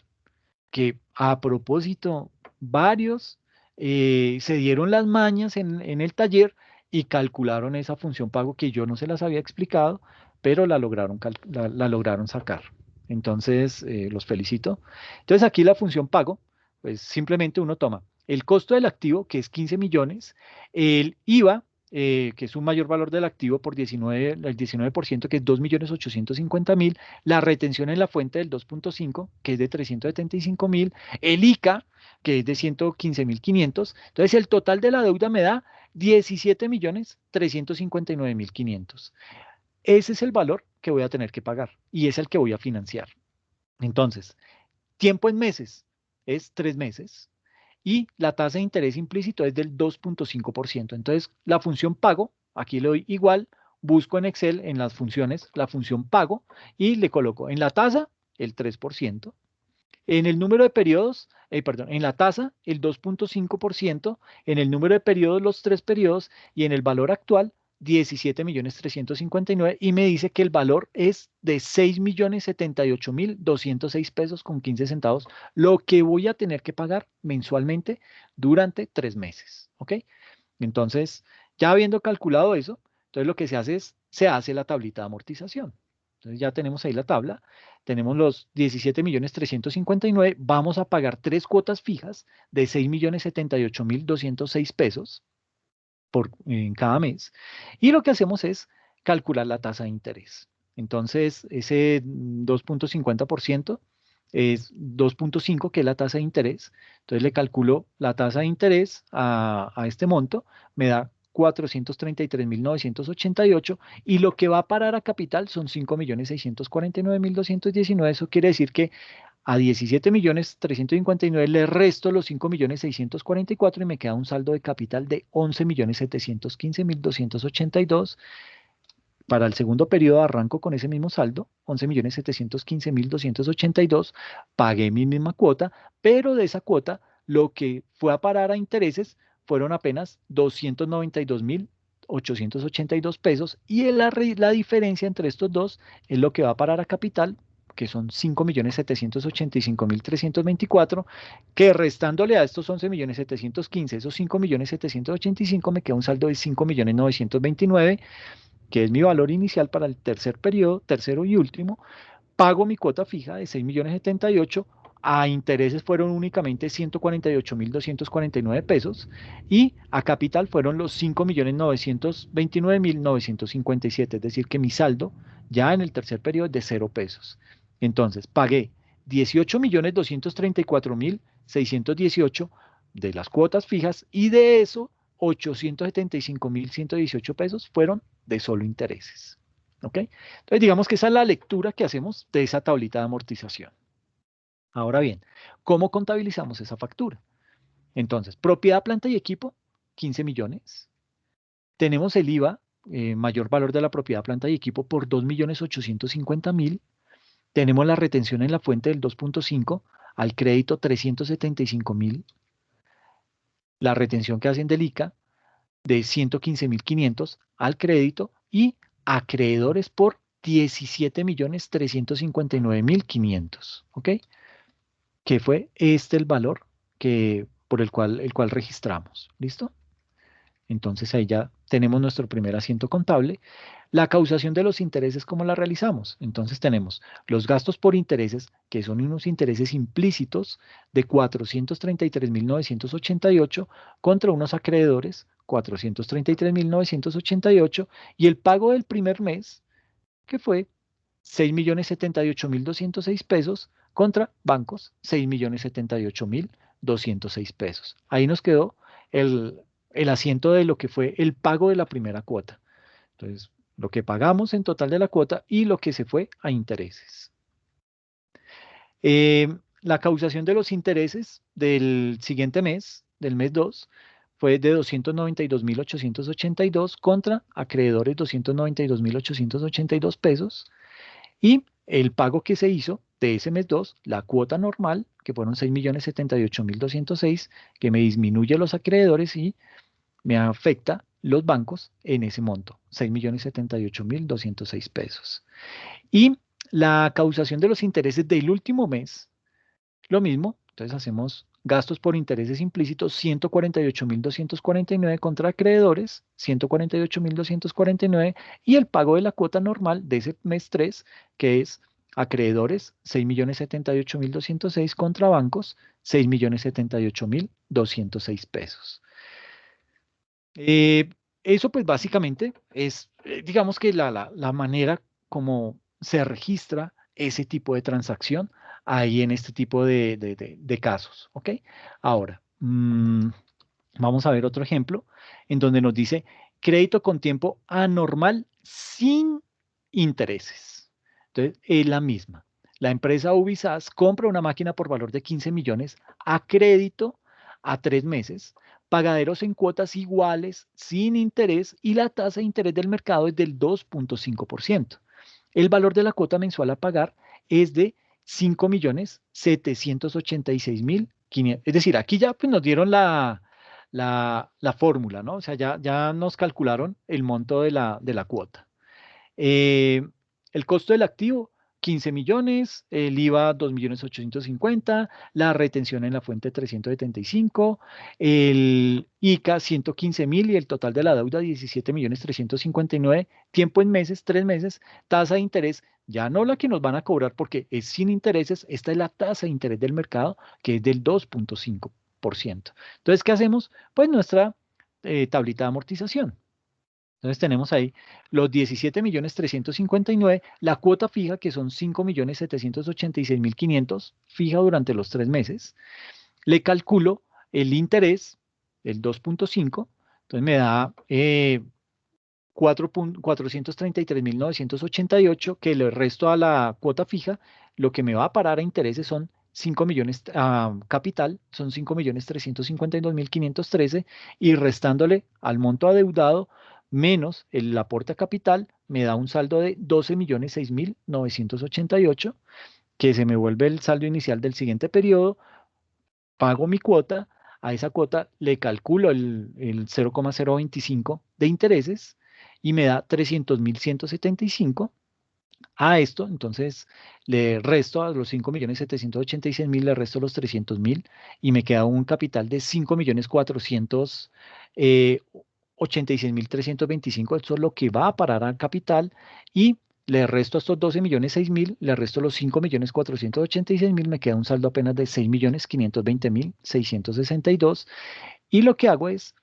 Que a propósito, varios se dieron las mañas en el taller y calcularon esa función pago que yo no se las había explicado, pero la lograron sacar. Entonces, los felicito. Entonces, aquí la función pago, pues simplemente uno toma el costo del activo, que es 15 millones, el IVA, que es un mayor valor del activo por 19, el 19%, que es 2.850.000, la retención en la fuente del 2.5, que es de 375.000, el ICA, que es de 115.500. Entonces, el total de la deuda me da 17.359.500. Ese es el valor que voy a tener que pagar y es el que voy a financiar. Entonces, tiempo en meses es 3 meses y la tasa de interés implícito es del 2.5%. Entonces, la función pago, aquí le doy igual, busco en Excel, en las funciones, la función pago y le coloco en la tasa el 3%, en el número de periodos, perdón, en la tasa el 2.5%, en el número de periodos los 3 periodos y en el valor actual 17.359.000 y me dice que el valor es de 6.078.206 pesos con 15 centavos, lo que voy a tener que pagar mensualmente durante 3 meses, ¿ok? Entonces, ya habiendo calculado eso, entonces lo que se hace es, se hace la tablita de amortización. Entonces ya tenemos ahí la tabla, tenemos los 17.359.000, vamos a pagar 3 cuotas fijas de 6.078.206 pesos en cada mes. Y lo que hacemos es calcular la tasa de interés. Entonces, ese 2.50% es 2.5, que es la tasa de interés. Entonces, le calculo la tasa de interés a este monto, me da 433.988 y lo que va a parar a capital son 5.649.219. Eso quiere decir que a 17.359.000 le resto los 5.644.000 y me queda un saldo de capital de 11.715.282. Para el segundo periodo arranco con ese mismo saldo, 11.715.282. Pagué mi misma cuota, pero de esa cuota lo que fue a parar a intereses fueron apenas 292.882 pesos y la diferencia entre estos dos es lo que va a parar a capital, que son 5.785.324, que restándole a estos 11.715.000, esos 5.785.000, me queda un saldo de 5.929.000, que es mi valor inicial para el tercer periodo, tercero y último. Pago mi cuota fija de 6.078.000, a intereses fueron únicamente 148.249 pesos y a capital fueron los 5.929.957, es decir, que mi saldo ya en el tercer periodo es de 0 pesos. Entonces, pagué 18.234.618 de las cuotas fijas y de eso 875.118 pesos fueron de solo intereses. ¿Ok? Entonces, digamos que esa es la lectura que hacemos de esa tablita de amortización. Ahora bien, ¿cómo contabilizamos esa factura? Entonces, propiedad, planta y equipo, 15 millones. Tenemos el IVA, mayor valor de la propiedad, planta y equipo, por 2.850.000. Tenemos la retención en la fuente del 2.5, al crédito 375.000. La retención que hacen del ICA de 115.500 al crédito y acreedores por 17.359.500, ¿ok? Que fue este el valor por el cual registramos, ¿listo? Entonces ahí ya tenemos nuestro primer asiento contable. La causación de los intereses, ¿cómo la realizamos? Entonces tenemos los gastos por intereses, que son unos intereses implícitos de 433.988 contra unos acreedores, 433.988, y el pago del primer mes, que fue 6.078.206 pesos contra bancos, 6.078.206 pesos. Ahí nos quedó el asiento de lo que fue el pago de la primera cuota. Entonces, lo que pagamos en total de la cuota y lo que se fue a intereses. La causación de los intereses del siguiente mes, del mes 2, fue de 292.882 contra acreedores 292.882 pesos. Y el pago que se hizo de ese mes 2, la cuota normal, que fueron 6.078.206, que me disminuye los acreedores y me afecta los bancos en ese monto, 6.078.206 pesos. Y la causación de los intereses del último mes, lo mismo, entonces hacemos gastos por intereses implícitos, 148.249 contra acreedores, 148.249, y el pago de la cuota normal de ese mes 3, que es acreedores, 6.078.206 contra bancos, 6.078.206 pesos. Eso pues básicamente es, digamos que la manera como se registra ese tipo de transacción ahí en este tipo de casos, ¿ok? Ahora, vamos a ver otro ejemplo en donde nos dice crédito con tiempo anormal sin intereses. Entonces, es la misma. La empresa Ubisas compra una máquina por valor de 15 millones a crédito a 3 meses, pagaderos en cuotas iguales, sin interés, y la tasa de interés del mercado es del 2.5%. El valor de la cuota mensual a pagar es de 5.786.500. Es decir, aquí ya pues, nos dieron la fórmula, ¿no? O sea, ya nos calcularon el monto de la cuota. El costo del activo, 15 millones, el IVA 2.850.000, la retención en la fuente 375, el ICA 115.000 y el total de la deuda 17.359.000, tiempo en meses, 3 meses, tasa de interés, ya no la que nos van a cobrar porque es sin intereses, esta es la tasa de interés del mercado que es del 2.5%. Entonces, ¿qué hacemos? Pues nuestra tablita de amortización. Entonces tenemos ahí los 17.359.000, la cuota fija que son 5.786.500, fija durante los 3 meses. Le calculo el interés, el 2.5, entonces me da 433.988, que le resto a la cuota fija, lo que me va a parar a intereses son 5 millones, capital, son 5.352.513, y restándole al monto adeudado menos el aporte a capital, me da un saldo de 12.006.988, que se me vuelve el saldo inicial del siguiente periodo, pago mi cuota, a esa cuota le calculo el 0,025 de intereses y me da 300.175. A esto, entonces, le resto a los 5.786.000, le resto los 300.000 y me queda un capital de 5.486.325. Esto es lo que va a parar al capital, y le resto a estos 12.006.000, le resto los 5.486.000, me queda un saldo apenas de 6.520.662. Y lo que hago es,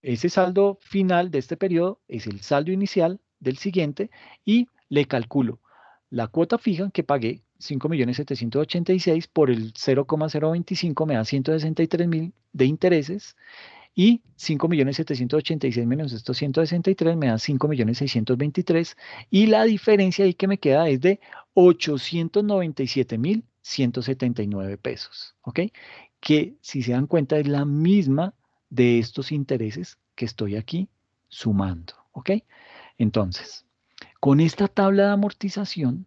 ese saldo final de este periodo es el saldo inicial del siguiente, y le calculo la cuota fija que pagué, 5.786.000 por el 0,025, me da 163.000 de intereses, y 5.786.000 menos estos 163 me da 5.623.000, y la diferencia ahí que me queda es de 897.179 pesos, ¿ok? Que si se dan cuenta es la misma de estos intereses que estoy aquí sumando, ¿ok? Entonces, con esta tabla de amortización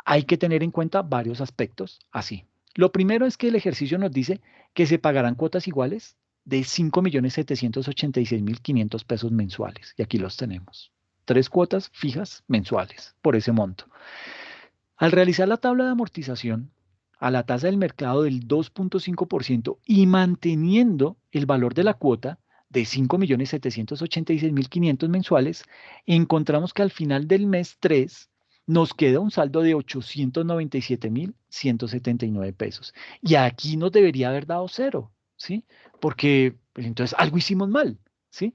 hay que tener en cuenta varios aspectos así. Lo primero es que el ejercicio nos dice que se pagarán cuotas iguales de 5.786.500 pesos mensuales, y aquí los tenemos. 3 cuotas fijas mensuales por ese monto. Al realizar la tabla de amortización a la tasa del mercado del 2.5% y manteniendo el valor de la cuota de 5.786.500 mensuales, encontramos que al final del mes 3 nos queda un saldo de 897.179 pesos. Y aquí nos debería haber dado 0, ¿sí? Porque pues, entonces algo hicimos mal, ¿sí?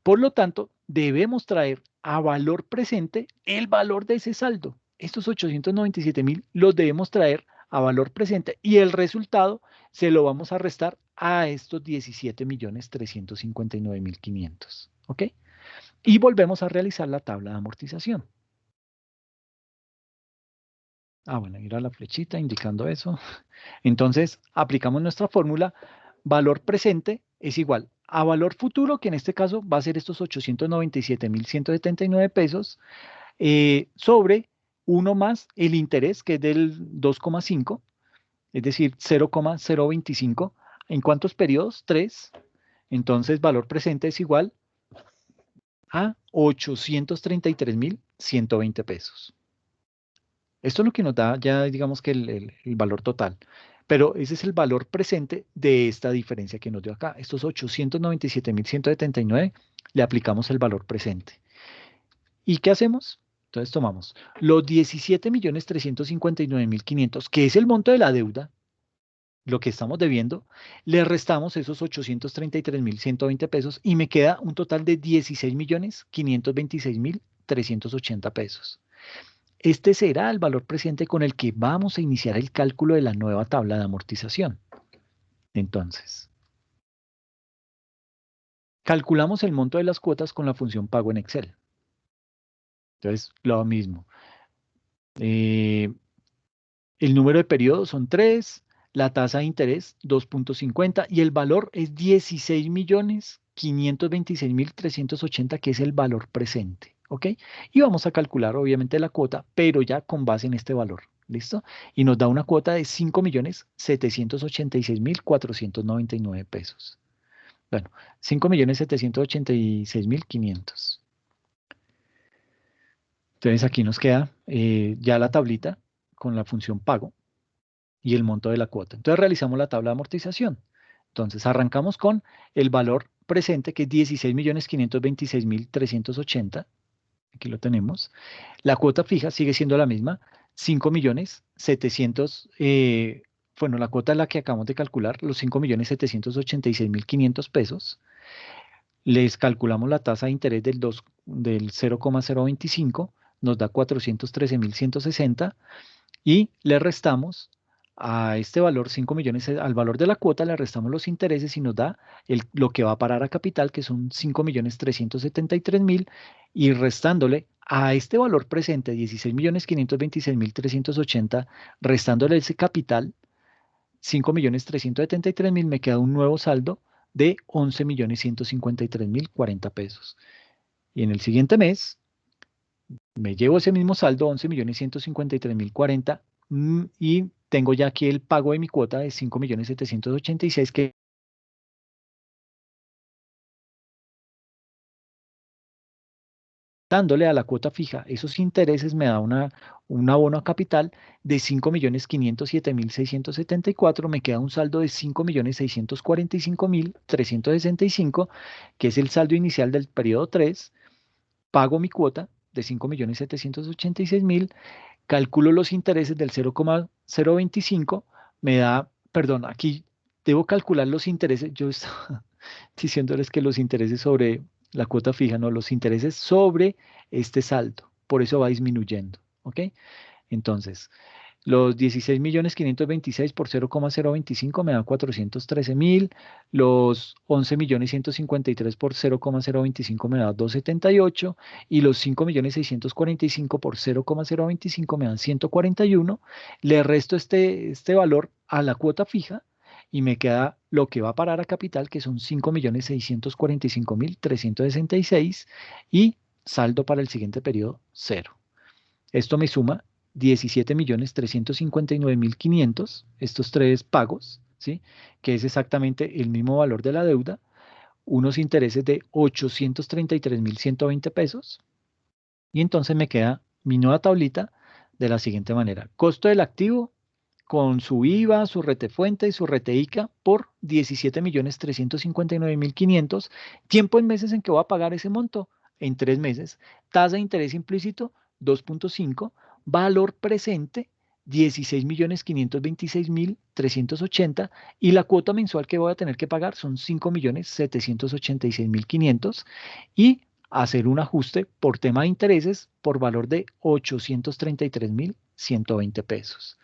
Por lo tanto, debemos traer a valor presente el valor de ese saldo. Estos 897.000 los debemos traer a valor presente, y el resultado se lo vamos a restar a estos 17.359.500. ¿Ok? Y volvemos a realizar la tabla de amortización. Bueno, ir a la flechita indicando eso. Entonces, aplicamos nuestra fórmula. Valor presente es igual a valor futuro, que en este caso va a ser estos 897.179 pesos, sobre 1 más el interés, que es del 2,5, es decir, 0,025. ¿En cuántos periodos? 3. Entonces, valor presente es igual a 833.120 pesos. Esto es lo que nos da ya, digamos que el valor total. Pero ese es el valor presente de esta diferencia que nos dio acá. Estos 897.179 le aplicamos el valor presente. ¿Y qué hacemos? Entonces tomamos los 17.359.500, que es el monto de la deuda, lo que estamos debiendo, le restamos esos 833.120 pesos y me queda un total de 16.526.380 pesos. Este será el valor presente con el que vamos a iniciar el cálculo de la nueva tabla de amortización. Entonces, calculamos el monto de las cuotas con la función pago en Excel. Entonces, lo mismo. El número de periodos son 3, la tasa de interés 2.50 y el valor es 16.526.380, que es el valor presente. ¿Ok? Y vamos a calcular obviamente la cuota, pero ya con base en este valor. ¿Listo? Y nos da una cuota de 5.786.499 pesos. Bueno, 5.786.500. Entonces aquí nos queda ya la tablita con la función pago y el monto de la cuota. Entonces realizamos la tabla de amortización. Entonces arrancamos con el valor presente, que es 16.526.380. Aquí lo tenemos. La cuota fija sigue siendo la misma, 5.700.000, bueno, la cuota es la que acabamos de calcular, los 5.786.500 pesos. Les calculamos la tasa de interés del 0,025, nos da 413.160 y le restamos a este valor 5 millones, al valor de la cuota le restamos los intereses y nos da lo que va a parar a capital, que son 5.373.000, y restándole a este valor presente, 16.526.380, restándole ese capital, 5.373.000, me queda un nuevo saldo de 11.153.040 pesos. Y en el siguiente mes me llevo ese mismo saldo, 11.153.040, y tengo ya aquí el pago de mi cuota de 5.786.000, que dándole a la cuota fija esos intereses me da un abono a capital de 5.507.674, me queda un saldo de 5.645.365, que es el saldo inicial del periodo 3, pago mi cuota de 5.786.000, calculo los intereses del 0,025, me da, perdón, aquí debo calcular los intereses, yo estaba diciéndoles que los intereses sobre la cuota fija, no, los intereses sobre este saldo, por eso va disminuyendo, ¿ok? Entonces, los 16.526.000 por 0,025 me da 413.000, los 11.153.000 por 0,025 me da 278, y los 5.645.000 por 0,025 me dan 141. Le resto este valor a la cuota fija y me queda lo que va a parar a capital, que son 5.645.366, y saldo para el siguiente periodo, 0. Esto me suma 17.359.500, estos tres pagos, ¿sí? Que es exactamente el mismo valor de la deuda, unos intereses de 833.120 pesos, y entonces me queda mi nueva tablita de la siguiente manera: costo del activo con su IVA, su retefuente y su reteica por 17.359.500, tiempo en meses en que voy a pagar ese monto, en 3 meses, tasa de interés implícito 2.5, valor presente 16.526.380, y la cuota mensual que voy a tener que pagar son 5.786.500, y hacer un ajuste por tema de intereses por valor de 833.120 pesos.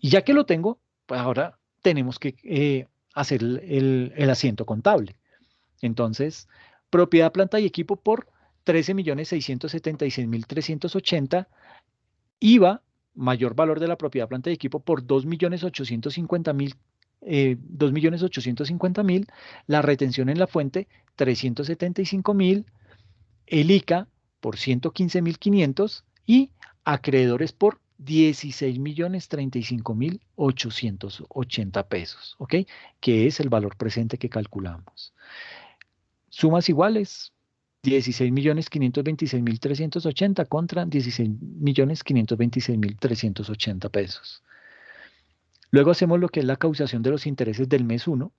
Y ya que lo tengo, pues ahora tenemos que hacer el asiento contable. Entonces, propiedad, planta y equipo por 13.676.380, IVA, mayor valor de la propiedad, planta y equipo por 2.850.000, la retención en la fuente 375.000, el ICA por 115.500 y acreedores por 16.035.880 pesos, ¿ok? Que es el valor presente que calculamos. Sumas iguales, 16.526.380 contra 16.526.380 pesos. Luego hacemos lo que es la causación de los intereses del mes 1.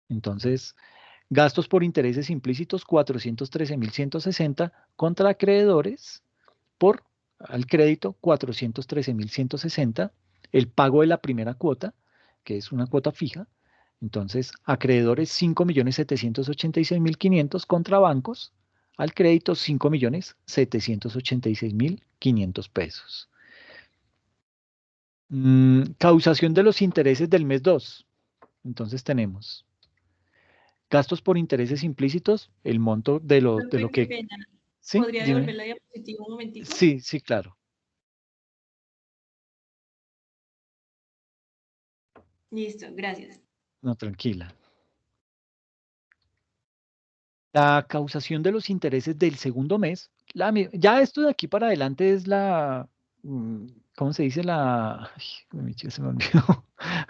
Entonces, gastos por intereses implícitos 413.160 contra acreedores por al crédito 413.160, el pago de la primera cuota, que es una cuota fija. Entonces, acreedores 5.786.500 contra bancos, al crédito 5.786.500 pesos. Causación de los intereses del mes 2. Entonces tenemos gastos por intereses implícitos, el monto de lo Qué que... pena. ¿Sí? ¿Podría Dime. devolver la diapositiva un momentico? Sí, sí, claro. Listo, gracias. No, tranquila. La causación de los intereses del segundo mes, ya esto de aquí para adelante es la, ¿cómo se dice? Se me olvidó,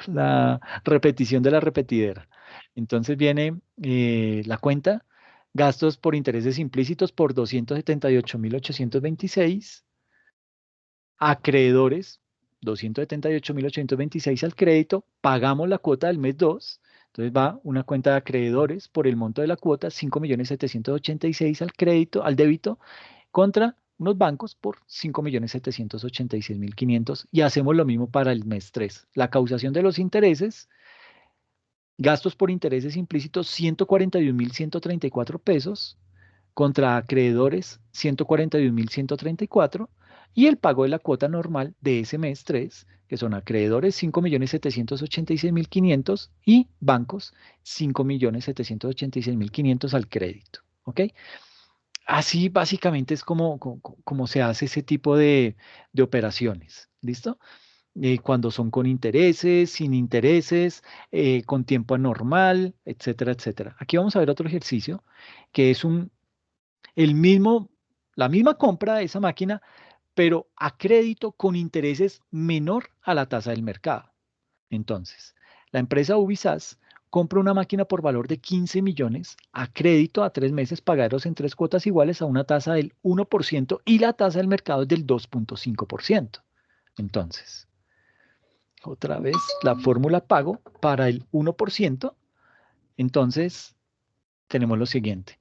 la repetición de la repetidera. Entonces viene la cuenta, gastos por intereses implícitos por 278.826, acreedores 278.826 al crédito, pagamos la cuota del mes 2. Entonces va una cuenta de acreedores por el monto de la cuota, 5.786.000 al crédito, al débito, contra unos bancos por 5.786.500 y hacemos lo mismo para el mes 3. La causación de los intereses, gastos por intereses implícitos 141.134 pesos contra acreedores 141.134 y el pago de la cuota normal de ese mes 3, que son acreedores 5.786.500 y bancos 5.786.500 al crédito. ¿Ok? Así básicamente es como se hace ese tipo de operaciones. ¿Listo? Cuando son con intereses, sin intereses, con tiempo anormal, etcétera, etcétera. Aquí vamos a ver otro ejercicio que es la misma compra de esa máquina, pero a crédito con intereses menor a la tasa del mercado. Entonces, la empresa Ubisas compra una máquina por valor de 15 millones a crédito a 3 meses pagados en 3 cuotas iguales a una tasa del 1% y la tasa del mercado es del 2.5%. Entonces, otra vez la fórmula pago para el 1%. Entonces, tenemos lo siguiente.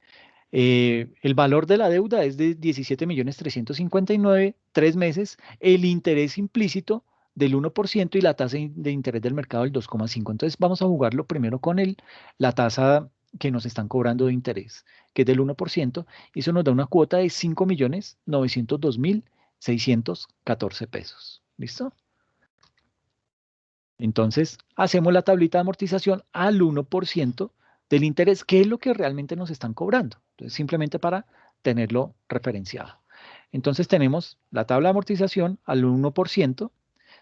El valor de la deuda es de 17.359.000, 3 meses, el interés implícito del 1% y la tasa de interés del mercado del 2,5%. Entonces vamos a jugarlo primero con la tasa que nos están cobrando de interés, que es del 1%, y eso nos da una cuota de 5.902.614 pesos. ¿Listo? Entonces hacemos la tablita de amortización al 1% del interés, que es lo que realmente nos están cobrando. Entonces, simplemente para tenerlo referenciado. Entonces, tenemos la tabla de amortización al 1%.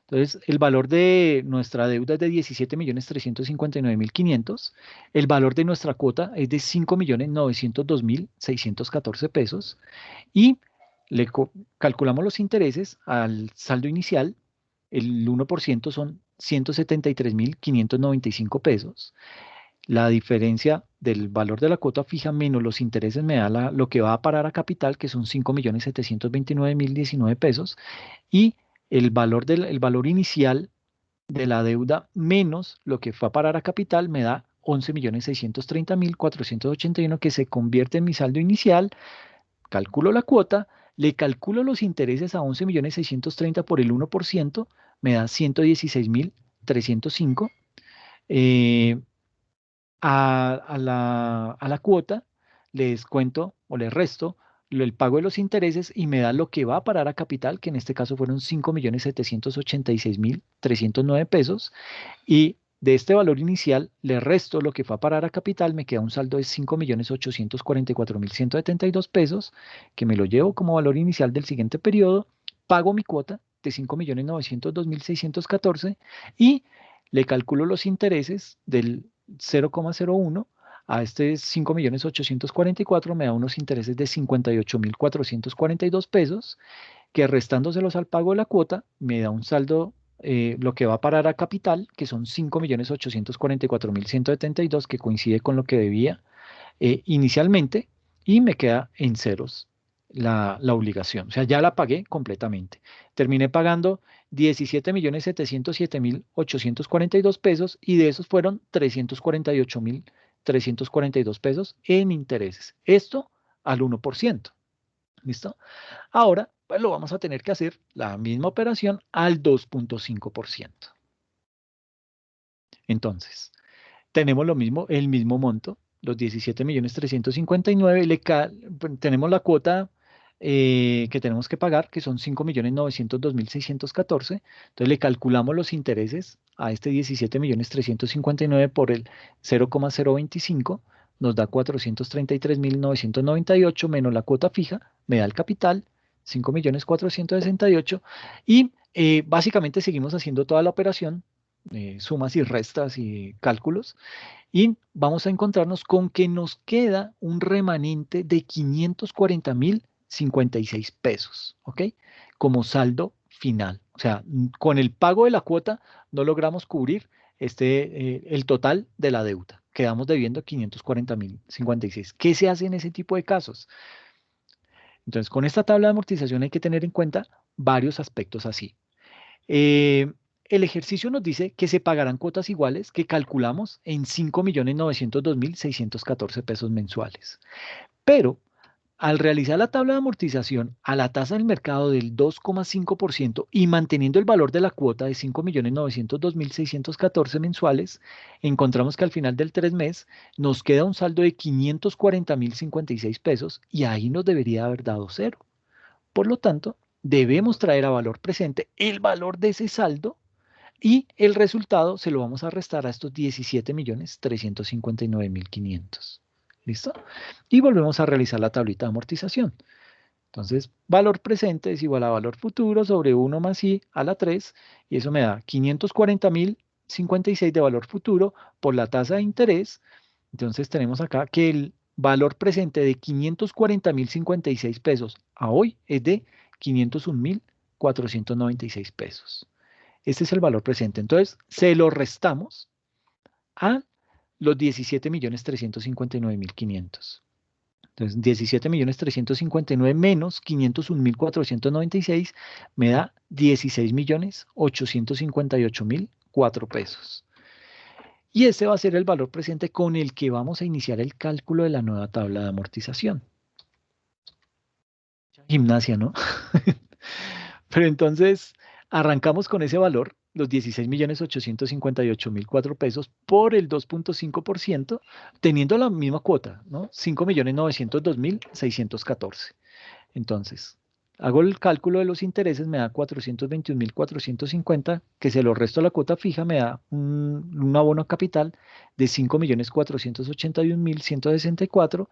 Entonces, el valor de nuestra deuda es de 17.359.500. El valor de nuestra cuota es de 5.902.614 pesos. Y calculamos los intereses al saldo inicial. El 1% son 173.595 pesos. La diferencia del valor de la cuota fija menos los intereses me da lo que va a parar a capital, que son 5.729.019 pesos, y el valor inicial de la deuda menos lo que fue a parar a capital me da 11.630.481, que se convierte en mi saldo inicial. Calculo la cuota, le calculo los intereses a 11.630.000 por el 1%, me da 116.305. A la cuota le descuento o le resto el pago de los intereses y me da lo que va a parar a capital, que en este caso fueron 5.786.309 pesos. Y de este valor inicial le resto lo que fue a parar a capital, me queda un saldo de 5.844.172 pesos, que me lo llevo como valor inicial del siguiente periodo, pago mi cuota de 5.902.614 y le calculo los intereses del 0,01 a este 5.844.000, me da unos intereses de 58.442 pesos, que restándoselos al pago de la cuota, me da un saldo, lo que va a parar a capital, que son 5.844.172, que coincide con lo que debía inicialmente, y me queda en ceros la obligación. O sea, ya la pagué completamente. Terminé pagando 17.707.842 pesos y de esos fueron 348.342 pesos en intereses. Esto al 1%. ¿Listo? Ahora, pues lo vamos a tener que hacer la misma operación al 2.5%. Entonces, tenemos lo mismo, el mismo monto, los 17.359.000, tenemos la cuota que tenemos que pagar, que son 5.902.614. Entonces le calculamos los intereses a este 17.359.000 por el 0,025, nos da 433.998 menos la cuota fija, me da el capital, 5.468.000, y básicamente seguimos haciendo toda la operación, sumas y restas y cálculos, y vamos a encontrarnos con que nos queda un remanente de 540.056 pesos, ¿ok? Como saldo final. O sea, con el pago de la cuota no logramos cubrir el total de la deuda. Quedamos debiendo 540.056. ¿Qué se hace en ese tipo de casos? Entonces, con esta tabla de amortización hay que tener en cuenta varios aspectos así. El ejercicio nos dice que se pagarán cuotas iguales que calculamos en 5.902.614 pesos mensuales. Pero al realizar la tabla de amortización a la tasa del mercado del 2,5% y manteniendo el valor de la cuota de 5.902.614 mensuales, encontramos que al final del 3 mes nos queda un saldo de 540.056 pesos y ahí nos debería haber dado cero. Por lo tanto, debemos traer a valor presente el valor de ese saldo y el resultado se lo vamos a restar a estos 17.359.500. ¿Listo? Y volvemos a realizar la tablita de amortización. Entonces, valor presente es igual a valor futuro sobre 1 más i a la 3, y eso me da 540.056 de valor futuro por la tasa de interés. Entonces, tenemos acá que el valor presente de 540.056 pesos a hoy es de 501.496 pesos. Este es el valor presente. Entonces, se lo restamos a los 17.359.500. Entonces, 17.359.000 menos 501.496 me da 16.858.004 pesos. Y ese va a ser el valor presente con el que vamos a iniciar el cálculo de la nueva tabla de amortización. Gimnasia, ¿no? Pero entonces, arrancamos con ese valor, los 16.858.004 pesos por el 2.5%, teniendo la misma cuota, ¿no? 5.902.614. Entonces, hago el cálculo de los intereses, me da 421.450, que se lo resto a la cuota fija, me da un abono capital de 5.481.164,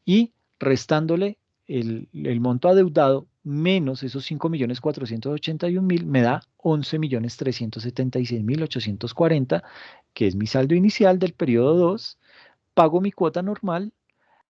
y restándole el monto adeudado menos esos 5.481.000 me da 11.376.840, que es mi saldo inicial del periodo 2. Pago mi cuota normal,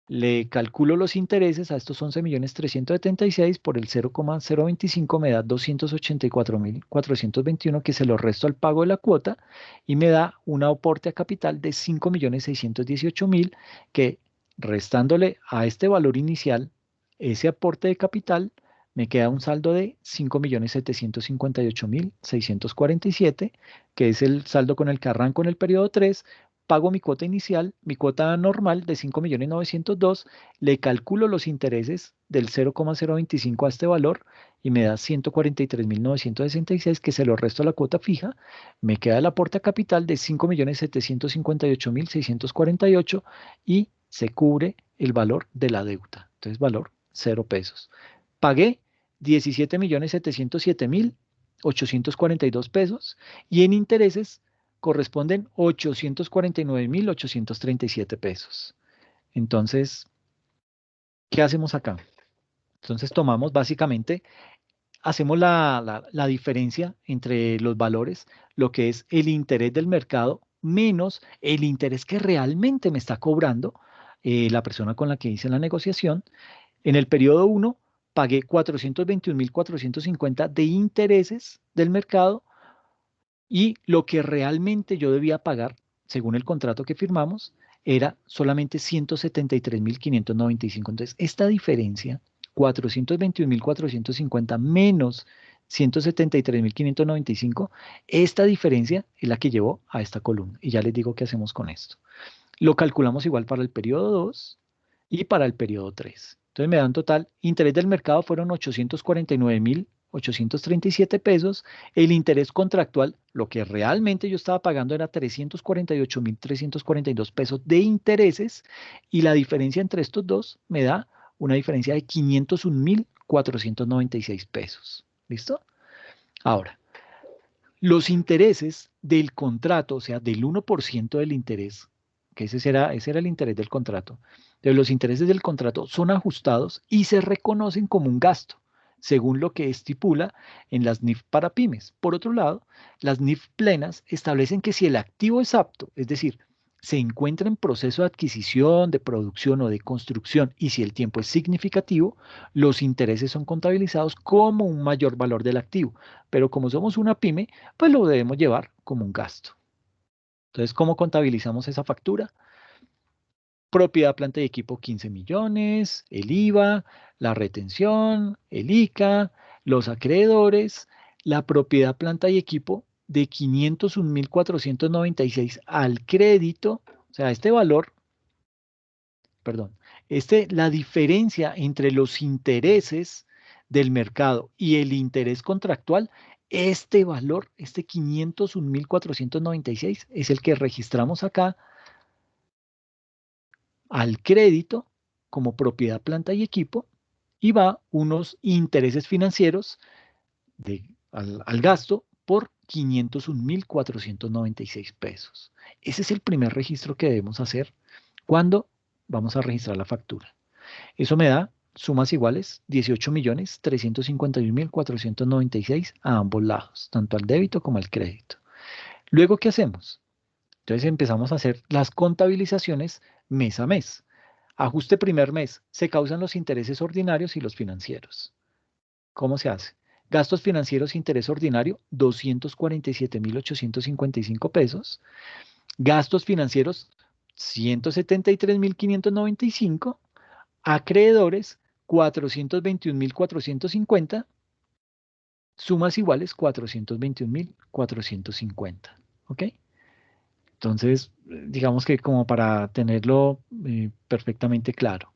le calculo los intereses a estos 11.376 por el 0,025 me da 284.421, que se lo resto al pago de la cuota y me da un aporte a capital de 5.618.000, que restándole a este valor inicial ese aporte de capital, me queda un saldo de 5.758.647, que es el saldo con el que arranco en el periodo 3. Pago mi cuota inicial, mi cuota normal de 5.902.000, le calculo los intereses del 0,025 a este valor y me da 143.966, que se lo resto a la cuota fija. Me queda el aporte a capital de 5.758.648 y se cubre el valor de la deuda. Entonces, valor 0 pesos. Pagué 17.707.842 pesos y en intereses corresponden 849.837 pesos. Entonces, ¿qué hacemos acá? Entonces tomamos básicamente, hacemos la diferencia entre los valores, lo que es el interés del mercado menos el interés que realmente me está cobrando la persona con la que hice la negociación. En el periodo 1 pagué 421.450 de intereses del mercado, y lo que realmente yo debía pagar, según el contrato que firmamos, era solamente 173.595. Entonces, esta diferencia, 421.450 menos 173.595, esta diferencia es la que llevó a esta columna. Y ya les digo qué hacemos con esto. Lo calculamos igual para el periodo 2 y para el periodo 3. Entonces me dan total, interés del mercado fueron 849.837 pesos. El interés contractual, lo que realmente yo estaba pagando era 348.342 pesos de intereses, y la diferencia entre estos dos me da una diferencia de 501.496 pesos. ¿Listo? Ahora, los intereses del contrato, o sea, del 1% del interés, que ese era el interés del contrato, de los intereses del contrato son ajustados y se reconocen como un gasto, según lo que estipula en las NIF para pymes. Por otro lado, las NIF plenas establecen que si el activo es apto, es decir, se encuentra en proceso de adquisición, de producción o de construcción, y si el tiempo es significativo, los intereses son contabilizados como un mayor valor del activo. Pero como somos una pyme, pues lo debemos llevar como un gasto. Entonces, ¿cómo contabilizamos esa factura? Propiedad, planta y equipo, 15 millones, el IVA, la retención, el ICA, los acreedores, la propiedad, planta y equipo de 501.496 al crédito, o sea, este valor, perdón, la diferencia entre los intereses del mercado y el interés contractual, este valor, este 501.496 es el que registramos acá al crédito como propiedad, planta y equipo, y va unos intereses financieros al gasto por 501.496 pesos. Ese es el primer registro que debemos hacer cuando vamos a registrar la factura. Eso me da sumas iguales, 18.351.496 a ambos lados, tanto al débito como al crédito. Luego, ¿qué hacemos? Entonces empezamos a hacer las contabilizaciones mes a mes. Ajuste primer mes, se causan los intereses ordinarios y los financieros. ¿Cómo se hace? Gastos financieros, interés ordinario, 247.855 pesos. Gastos financieros, 173.595. Acreedores, 421.450. Sumas iguales, 421.450. ¿Ok? Entonces, digamos que como para tenerlo perfectamente claro.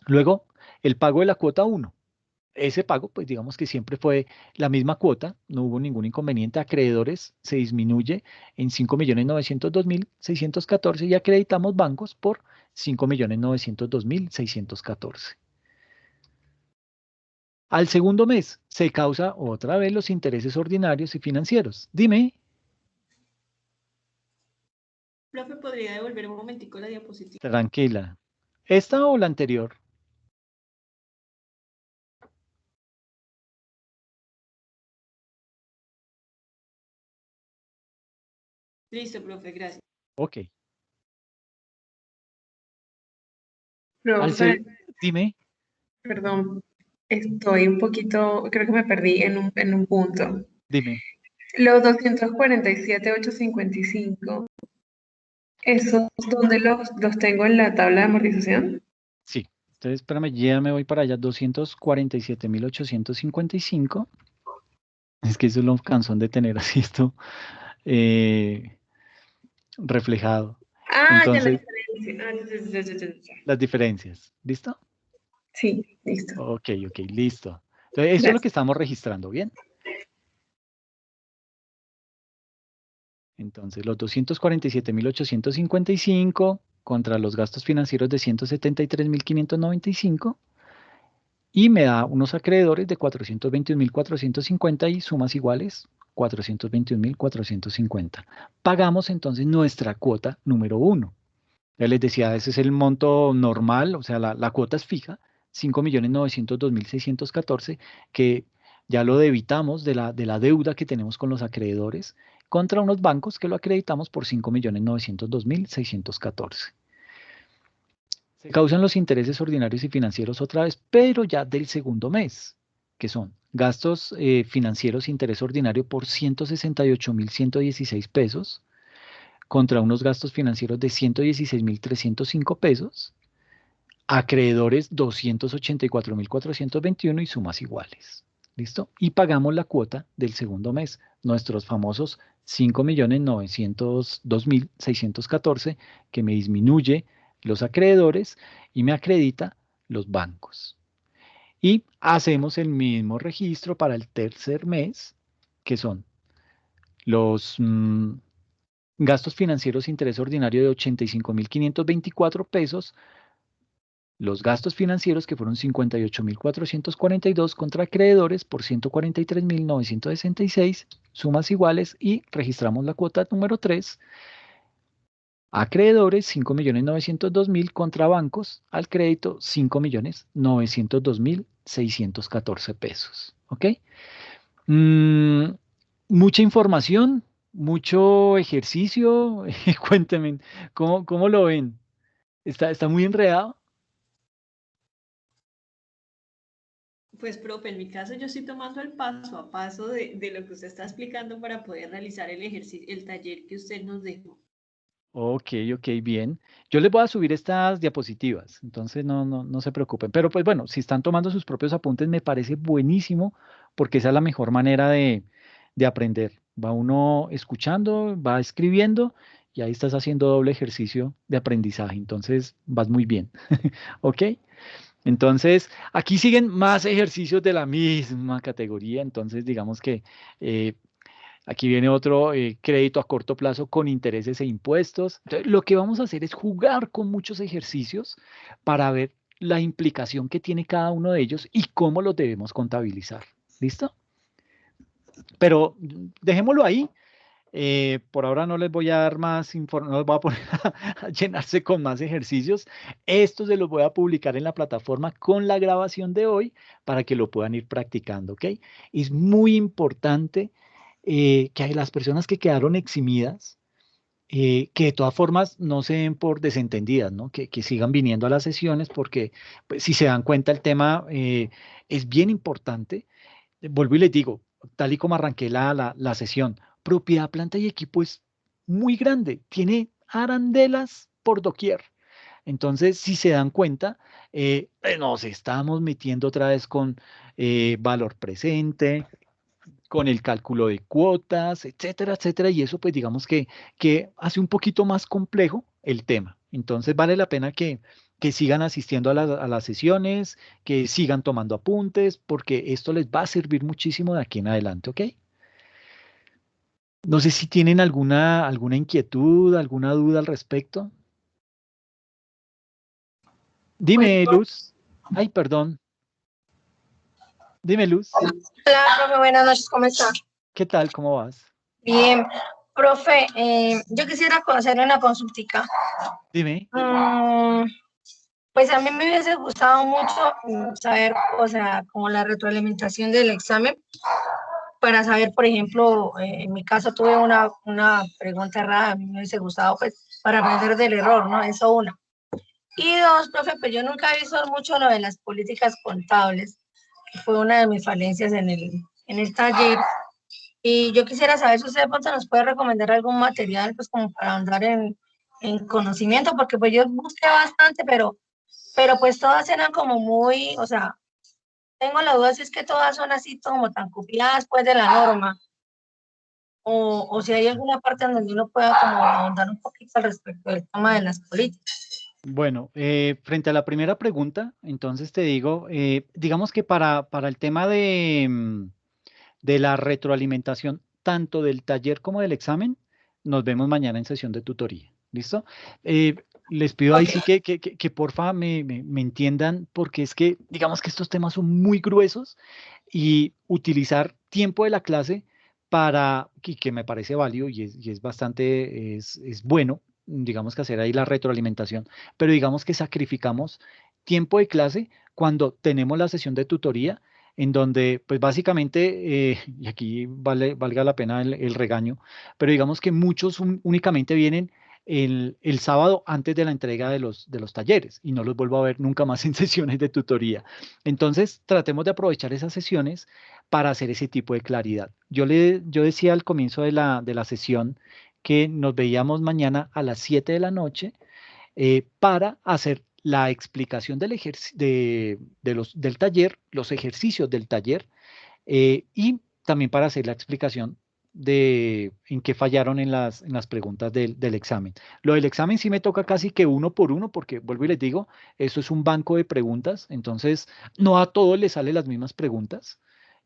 Luego, el pago de la cuota 1. Ese pago, pues digamos que siempre fue la misma cuota, no hubo ningún inconveniente. Acreedores se disminuye en 5.902.614 y acreditamos bancos por 5.902.614. Al segundo mes se causa otra vez los intereses ordinarios y financieros. Dime. Profe, ¿podría devolver un momentico la diapositiva? Tranquila. ¿Esta o la anterior? Listo, profe, gracias. Ok. Profe, Dime. perdón, estoy un poquito, creo que me perdí en un punto. Dime. Los 247.855, ¿esos dónde los tengo en la tabla de amortización? Sí. Entonces, espérame, ya me voy para allá. 247.855. Es que eso es lo cansón de tener así esto reflejado. Ah, ya la Entonces, diferencia. Ah, ya. las diferencias. ¿Listo? Sí, listo. Ok, listo. Entonces, esto es lo que estamos registrando, ¿bien? Entonces, los 247.855 contra los gastos financieros de 173.595 y me da unos acreedores de 421.450 y sumas iguales 421.450. Pagamos entonces nuestra cuota número 1. Ya les decía, ese es el monto normal, o sea, la cuota es fija, 5.902.614, que ya lo debitamos de la deuda que tenemos con los acreedores contra unos bancos que lo acreditamos por 5.902.614. Se causan los intereses ordinarios y financieros otra vez, pero ya del segundo mes, que son gastos financieros, interés ordinario por 168.116 pesos, contra unos gastos financieros de 116.305 pesos, acreedores 284.421 y sumas iguales. ¿Listo? Y pagamos la cuota del segundo mes, nuestros famosos 5.902.614, que me disminuye los acreedores y me acredita los bancos. Y hacemos el mismo registro para el tercer mes, que son los gastos financieros interés ordinario de 85.524 pesos, los gastos financieros que fueron 58.442 contra acreedores por 143.966, sumas iguales y registramos la cuota número 3. Acreedores 5.902.000 contra bancos al crédito 5.902.614 pesos. ¿Ok? Mucha información, mucho ejercicio. Cuéntenme, ¿cómo lo ven? ¿Está muy enredado? Pues, profe, en mi caso yo estoy tomando el paso a paso de lo que usted está explicando para poder realizar el ejercicio, el taller que usted nos dejó. Ok, bien. Yo les voy a subir estas diapositivas, entonces no se preocupen. Pero pues bueno, si están tomando sus propios apuntes, me parece buenísimo porque esa es la mejor manera de aprender. Va uno escuchando, va escribiendo y ahí estás haciendo doble ejercicio de aprendizaje. Entonces vas muy bien. ¿Ok? Entonces, aquí siguen más ejercicios de la misma categoría. Entonces, digamos que eh, aquí viene otro crédito a corto plazo con intereses e impuestos. Entonces, lo que vamos a hacer es jugar con muchos ejercicios para ver la implicación que tiene cada uno de ellos y cómo los debemos contabilizar. ¿Listo? Pero dejémoslo ahí. Por ahora no les voy a dar más información, no les voy a poner a llenarse con más ejercicios. Estos se los voy a publicar en la plataforma con la grabación de hoy para que lo puedan ir practicando, ¿ok? Es muy importante que las personas que quedaron eximidas, que de todas formas no se den por desentendidas, ¿no? Que sigan viniendo a las sesiones porque pues, si se dan cuenta el tema es bien importante. Vuelvo y les digo, tal y como arranqué la sesión, propiedad, planta y equipo es muy grande, tiene arandelas por doquier. Entonces, si se dan cuenta, nos estamos metiendo otra vez con valor presente, con el cálculo de cuotas, etcétera, etcétera, y eso pues digamos que hace un poquito más complejo el tema. Entonces vale la pena que sigan asistiendo a las sesiones, que sigan tomando apuntes, porque esto les va a servir muchísimo de aquí en adelante, ¿ok? No sé si tienen alguna inquietud, alguna duda al respecto. Pues, Dime, Luz. Ay, perdón. Dime, Luz. hola, profe, buenas noches, ¿cómo está? ¿Qué tal? ¿Cómo vas? Bien, profe, yo quisiera hacerle una consultica. Dime. Pues a mí me hubiese gustado mucho saber, o sea, como la retroalimentación del examen, para saber, por ejemplo, en mi caso tuve una pregunta errada, a mí me hubiese gustado, pues, para aprender del error, ¿no? Eso una. Y dos, profe, pues yo nunca he visto mucho lo de las políticas contables, que fue una de mis falencias en el taller. Y yo quisiera saber si usted de pronto nos puede recomendar algún material, pues como para andar en conocimiento, porque pues yo busqué bastante, pero pues todas eran como muy, o sea, tengo la duda si es que todas son así como tan copiadas pues de la norma, o si hay alguna parte en donde uno pueda como ahondar un poquito al respecto del tema de las políticas. Bueno, frente a la primera pregunta, entonces te digo, digamos que para el tema de la retroalimentación, tanto del taller como del examen, nos vemos mañana en sesión de tutoría. ¿Listo? Les pido ahí Ok. sí que porfa me entiendan, porque es que digamos que estos temas son muy gruesos y utilizar tiempo de la clase para, que me parece válido y es bastante, es bueno, digamos que hacer ahí la retroalimentación, pero digamos que sacrificamos tiempo de clase cuando tenemos la sesión de tutoría en donde, pues básicamente, y aquí valga la pena el regaño, pero digamos que muchos únicamente vienen el sábado antes de la entrega de los talleres y no los vuelvo a ver nunca más en sesiones de tutoría. Entonces, tratemos de aprovechar esas sesiones para hacer ese tipo de claridad. Yo decía al comienzo de la sesión que nos veíamos mañana a las 7 de la noche para hacer la explicación del taller, los ejercicios del taller, y también para hacer la explicación de en qué fallaron en las preguntas del examen. Lo del examen sí me toca casi que uno por uno, porque vuelvo y les digo, eso es un banco de preguntas, entonces no a todos les salen las mismas preguntas.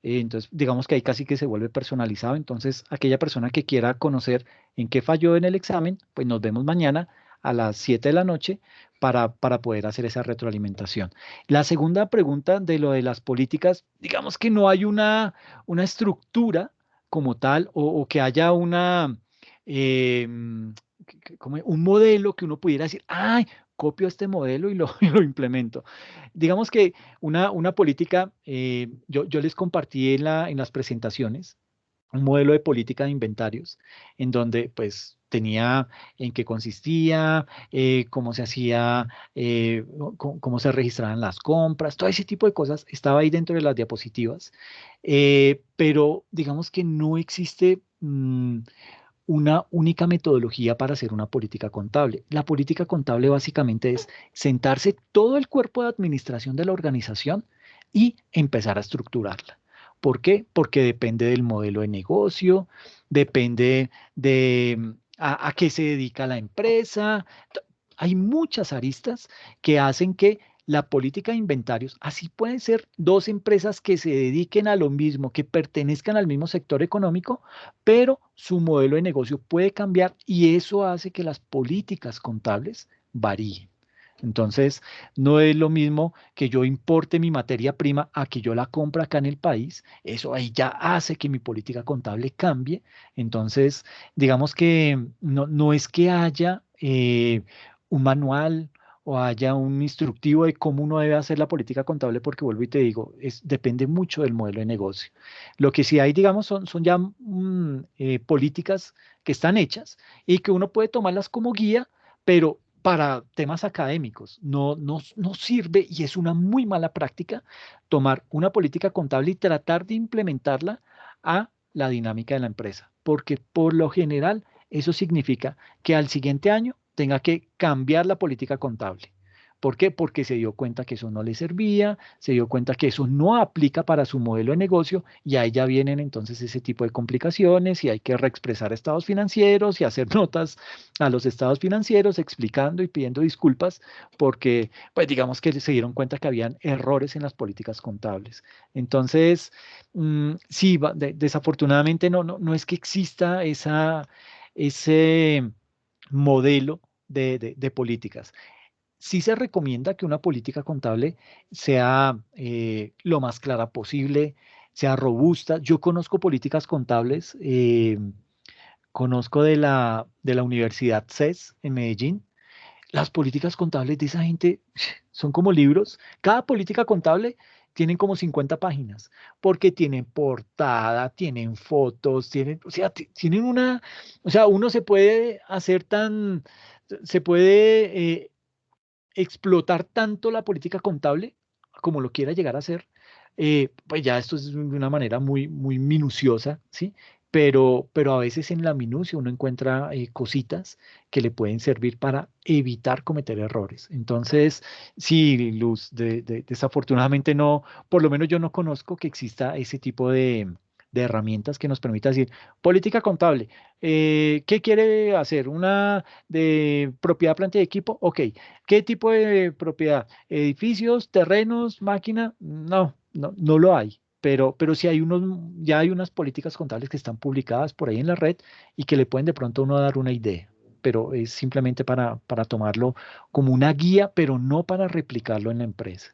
Entonces, digamos que ahí casi que se vuelve personalizado. Entonces, aquella persona que quiera conocer en qué falló en el examen, pues nos vemos mañana a las 7 de la noche para poder hacer esa retroalimentación. La segunda pregunta de lo de las políticas, digamos que no hay una estructura como tal o que haya eh, como un modelo que uno pudiera decir, ay, copio este modelo y lo, y lo implemento. Digamos que una política, yo les compartí en las presentaciones un modelo de política de inventarios en donde pues tenía en qué consistía, cómo se hacía, cómo se registraban las compras, todo ese tipo de cosas estaba ahí dentro de las diapositivas, pero digamos que no existe una única metodología para hacer una política contable. La política contable básicamente es sentarse todo el cuerpo de administración de la organización y empezar a estructurarla. ¿Por qué? Porque depende del modelo de negocio, depende de a qué se dedica la empresa. Hay muchas aristas que hacen que la política de inventarios, así pueden ser dos empresas que se dediquen a lo mismo, que pertenezcan al mismo sector económico, pero su modelo de negocio puede cambiar y eso hace que las políticas contables varíen. Entonces, no es lo mismo que yo importe mi materia prima a que yo la compre acá en el país. Eso ahí ya hace que mi política contable cambie. Entonces, digamos que no es que haya un manual o haya un instructivo de cómo uno debe hacer la política contable, porque vuelvo y te digo, depende mucho del modelo de negocio. Lo que sí hay, digamos, son ya políticas que están hechas y que uno puede tomarlas como guía, pero para temas académicos. No sirve y es una muy mala práctica tomar una política contable y tratar de implementarla a la dinámica de la empresa, porque por lo general eso significa que al siguiente año tenga que cambiar la política contable. ¿Por qué? Porque se dio cuenta que eso no le servía, se dio cuenta que eso no aplica para su modelo de negocio y ahí ya vienen entonces ese tipo de complicaciones y hay que reexpresar estados financieros y hacer notas a los estados financieros explicando y pidiendo disculpas porque, pues digamos que se dieron cuenta que habían errores en las políticas contables. Entonces, sí, desafortunadamente no es que exista ese modelo de políticas. Sí se recomienda que una política contable sea lo más clara posible, sea robusta. Yo conozco políticas contables, conozco de la Universidad CES en Medellín. Las políticas contables de esa gente son como libros. Cada política contable tienen como 50 páginas, porque tienen portada, tienen fotos, o sea, tienen o sea, uno se puede hacer se puede explotar tanto la política contable como lo quiera llegar a hacer, pues ya esto es de una manera muy minuciosa, ¿sí? Pero a veces en la minucia uno encuentra cositas que le pueden servir para evitar cometer errores. Entonces, sí, Luz, desafortunadamente no, por lo menos yo no conozco que exista ese tipo de herramientas que nos permita decir, política contable, ¿qué quiere hacer? ¿Una de propiedad, planta y equipo? Ok. ¿Qué tipo de propiedad? ¿Edificios, terrenos, máquina? No lo hay. Pero sí ya hay unas políticas contables que están publicadas por ahí en la red y que le pueden de pronto a uno dar una idea. Pero es simplemente para tomarlo como una guía, pero no para replicarlo en la empresa.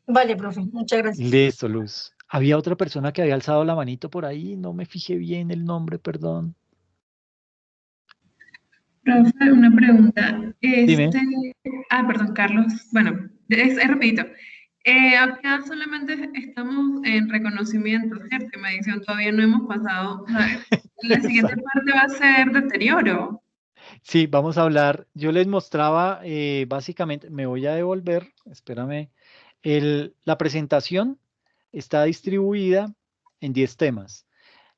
Vale, profe, muchas gracias. Listo, Luz. Había otra persona que había alzado la manito por ahí, no me fijé bien el nombre, perdón. Profe, una pregunta. Dime. Perdón, Carlos. Bueno, es rapidito. Acá solamente estamos en reconocimiento, ¿cierto? En medición todavía no hemos pasado. O sea, la siguiente parte va a ser deterioro. Sí, vamos a hablar. Yo les mostraba, básicamente, me voy a devolver, espérame, la presentación está distribuida en 10 temas.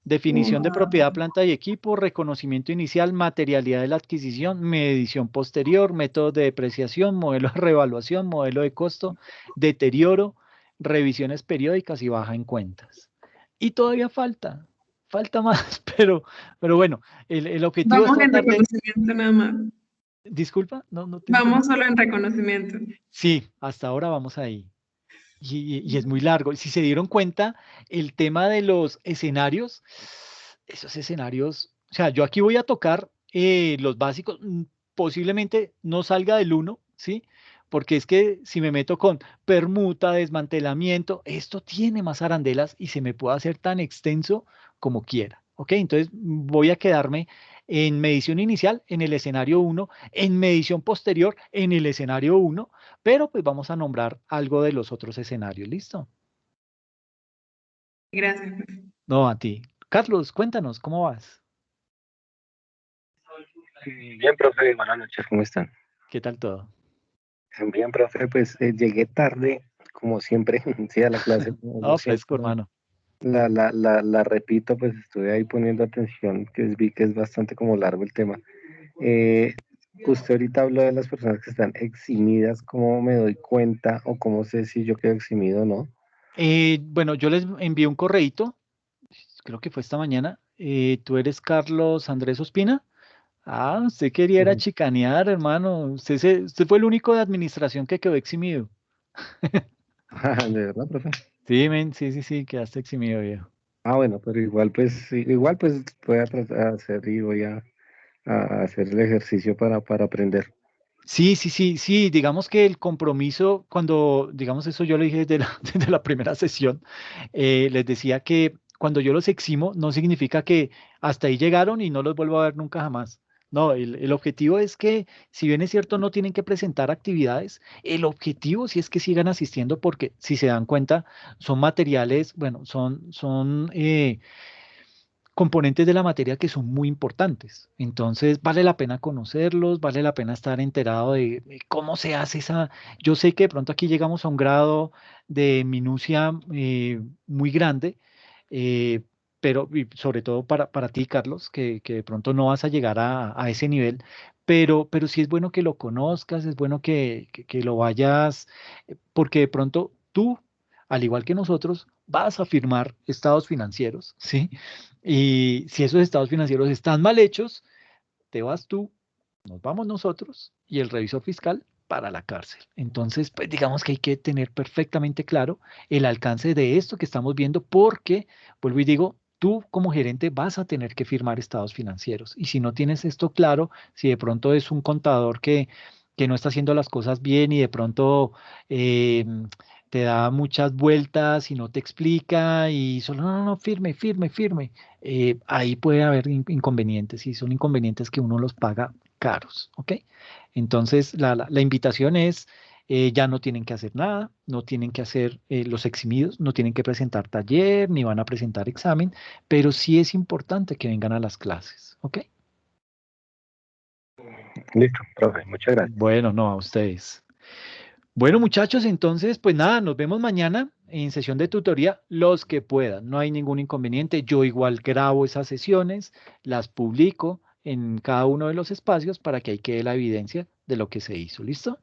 definición de propiedad, planta y equipo, reconocimiento inicial, materialidad de la adquisición, medición posterior, métodos de depreciación, modelo de revaluación, modelo de costo, deterioro, revisiones periódicas y baja en cuentas. Y todavía falta más, pero bueno, el objetivo es Vamos en tratar de... reconocimiento nada más. Disculpa, no te Vamos entendí. solo en reconocimiento. Sí, hasta ahora vamos ahí. Y es muy largo. Si se dieron cuenta, el tema de los escenarios, esos escenarios, o sea, yo aquí voy a tocar los básicos, posiblemente no salga del uno, ¿sí? Porque es que si me meto con permuta, desmantelamiento, esto tiene más arandelas y se me puede hacer tan extenso como quiera, ¿ok? Entonces voy a quedarme en medición inicial en el escenario uno, en medición posterior en el escenario uno, pero pues vamos a nombrar algo de los otros escenarios, ¿listo? Gracias. No, a ti. Carlos, cuéntanos, ¿cómo vas? Bien, profe, buenas noches, ¿cómo están? ¿Qué tal todo? Bien, profe, pues llegué tarde, como siempre, sí, a la clase, como yo Fresco, siempre hermano. la repito, pues estuve ahí poniendo atención, vi que es bastante como largo el tema. Usted ahorita habló de las personas que están eximidas, ¿cómo me doy cuenta o cómo sé si yo quedo eximido o no? Bueno, yo les envié un correíto, creo que fue esta mañana. ¿Tú eres Carlos Andrés Ospina? Usted quería era Ujú. chicanear, hermano. Usted fue el único de administración que quedó eximido. ¿De verdad, profe? Sí, men, sí, quedaste eximido, viejo. Bueno, pero igual pues, sí, igual pues voy a tratar de hacer y voy a hacer el ejercicio para aprender. Sí, digamos que el compromiso, cuando, digamos eso yo le dije desde la, desde la primera sesión, les decía que cuando yo los eximo no significa que hasta ahí llegaron y no los vuelvo a ver nunca jamás. No, el objetivo es que, si bien es cierto, no tienen que presentar actividades, el objetivo sí es que sigan asistiendo porque, si se dan cuenta, son materiales, bueno, son componentes de la materia que son muy importantes. Entonces, vale la pena conocerlos, vale la pena estar enterado de cómo se hace esa. Yo sé que de pronto aquí llegamos a un grado de minucia muy grande, eh, pero y sobre todo para ti, Carlos, que de pronto no vas a llegar a ese nivel. Pero sí es bueno que lo conozcas, es bueno que lo vayas, porque de pronto tú, al igual que nosotros, vas a firmar estados financieros, ¿sí? Y si esos estados financieros están mal hechos, te vas tú, nos vamos nosotros y el revisor fiscal para la cárcel. Entonces, pues digamos que hay que tener perfectamente claro el alcance de esto que estamos viendo porque, vuelvo y digo, tú como gerente vas a tener que firmar estados financieros. Y si no tienes esto claro, si de pronto es un contador que no está haciendo las cosas bien y de pronto eh, te da muchas vueltas y no te explica y solo, no, firme. Ahí puede haber inconvenientes y son inconvenientes que uno los paga caros, ¿ok? Entonces, la invitación es, ya no tienen que hacer nada, no tienen que hacer los eximidos, no tienen que presentar taller, ni van a presentar examen, pero sí es importante que vengan a las clases, ¿ok? Listo, profe, muchas gracias. Bueno, no, a ustedes. Bueno, muchachos, entonces, pues nada, nos vemos mañana en sesión de tutoría, los que puedan, no hay ningún inconveniente. Yo igual grabo esas sesiones, las publico en cada uno de los espacios para que ahí quede la evidencia de lo que se hizo. ¿Listo?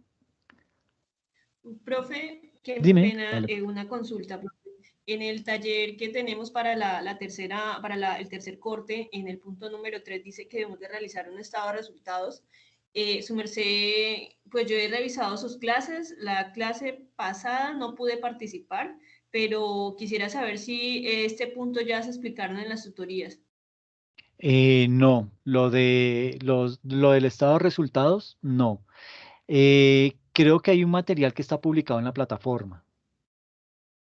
Profe, qué Dime. pena, Dale. una consulta. Profe. En el taller que tenemos para la tercera, el tercer corte, en el punto número 3 dice que debemos de realizar un estado de resultados. Su merced, pues yo he revisado sus clases, la clase pasada no pude participar, pero quisiera saber si este punto ya se explicaron en las tutorías. No, lo del estado de resultados, no. Creo que hay un material que está publicado en la plataforma.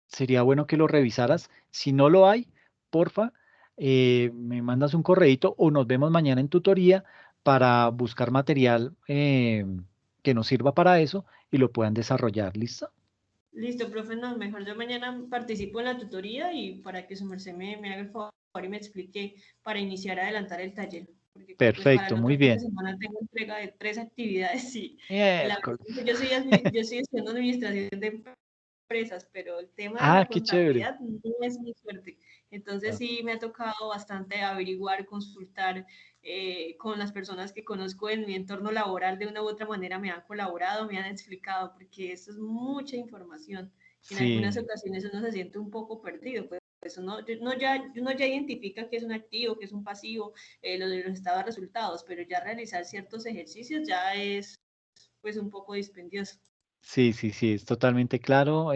Sería bueno que lo revisaras. Si no lo hay, porfa, me mandas un correíto o nos vemos mañana en tutoría para buscar material que nos sirva para eso y lo puedan desarrollar. ¿Listo? Listo, profe, no, mejor yo mañana participo en la tutoría y para que su merced me haga el favor y me explique para iniciar a adelantar el taller. Porque pues para Perfecto, el muy otro fin de bien. semana tengo entrega de 3 actividades y la verdad Miércoles. es que yo estoy estudiando administración de empresas, pero el tema de Ah, la qué chévere. contabilidad no es muy fuerte. Entonces Ah, sí me ha tocado bastante averiguar, consultar con las personas que conozco en mi entorno laboral, de una u otra manera me han colaborado, me han explicado, porque esto es mucha información. En algunas sí, ocasiones uno se siente un poco perdido, pues uno ya identifica qué es un activo, qué es un pasivo, lo de los estados de resultados, pero ya realizar ciertos ejercicios ya es pues un poco dispendioso. sí, sí, sí, es totalmente claro.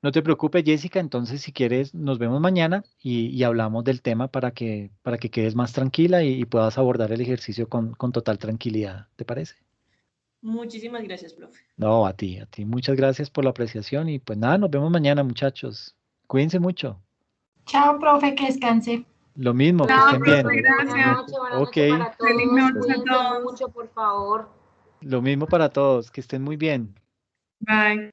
No te preocupes, Jessica, entonces si quieres, nos vemos mañana y hablamos del tema para que quedes más tranquila y puedas abordar el ejercicio con total tranquilidad. ¿Te parece? Muchísimas gracias, profe. No, a ti, a ti. Muchas gracias por la apreciación y pues nada, nos vemos mañana, muchachos. Cuídense mucho. Chao, profe, que descanse. Lo mismo, que Chao, estén Bueno, profe, bien. profe, gracias. buenas Ok, noches para Feliz todos. noche a Cuídense todos. mucho, por favor. lo mismo para todos, que estén muy bien. Bye.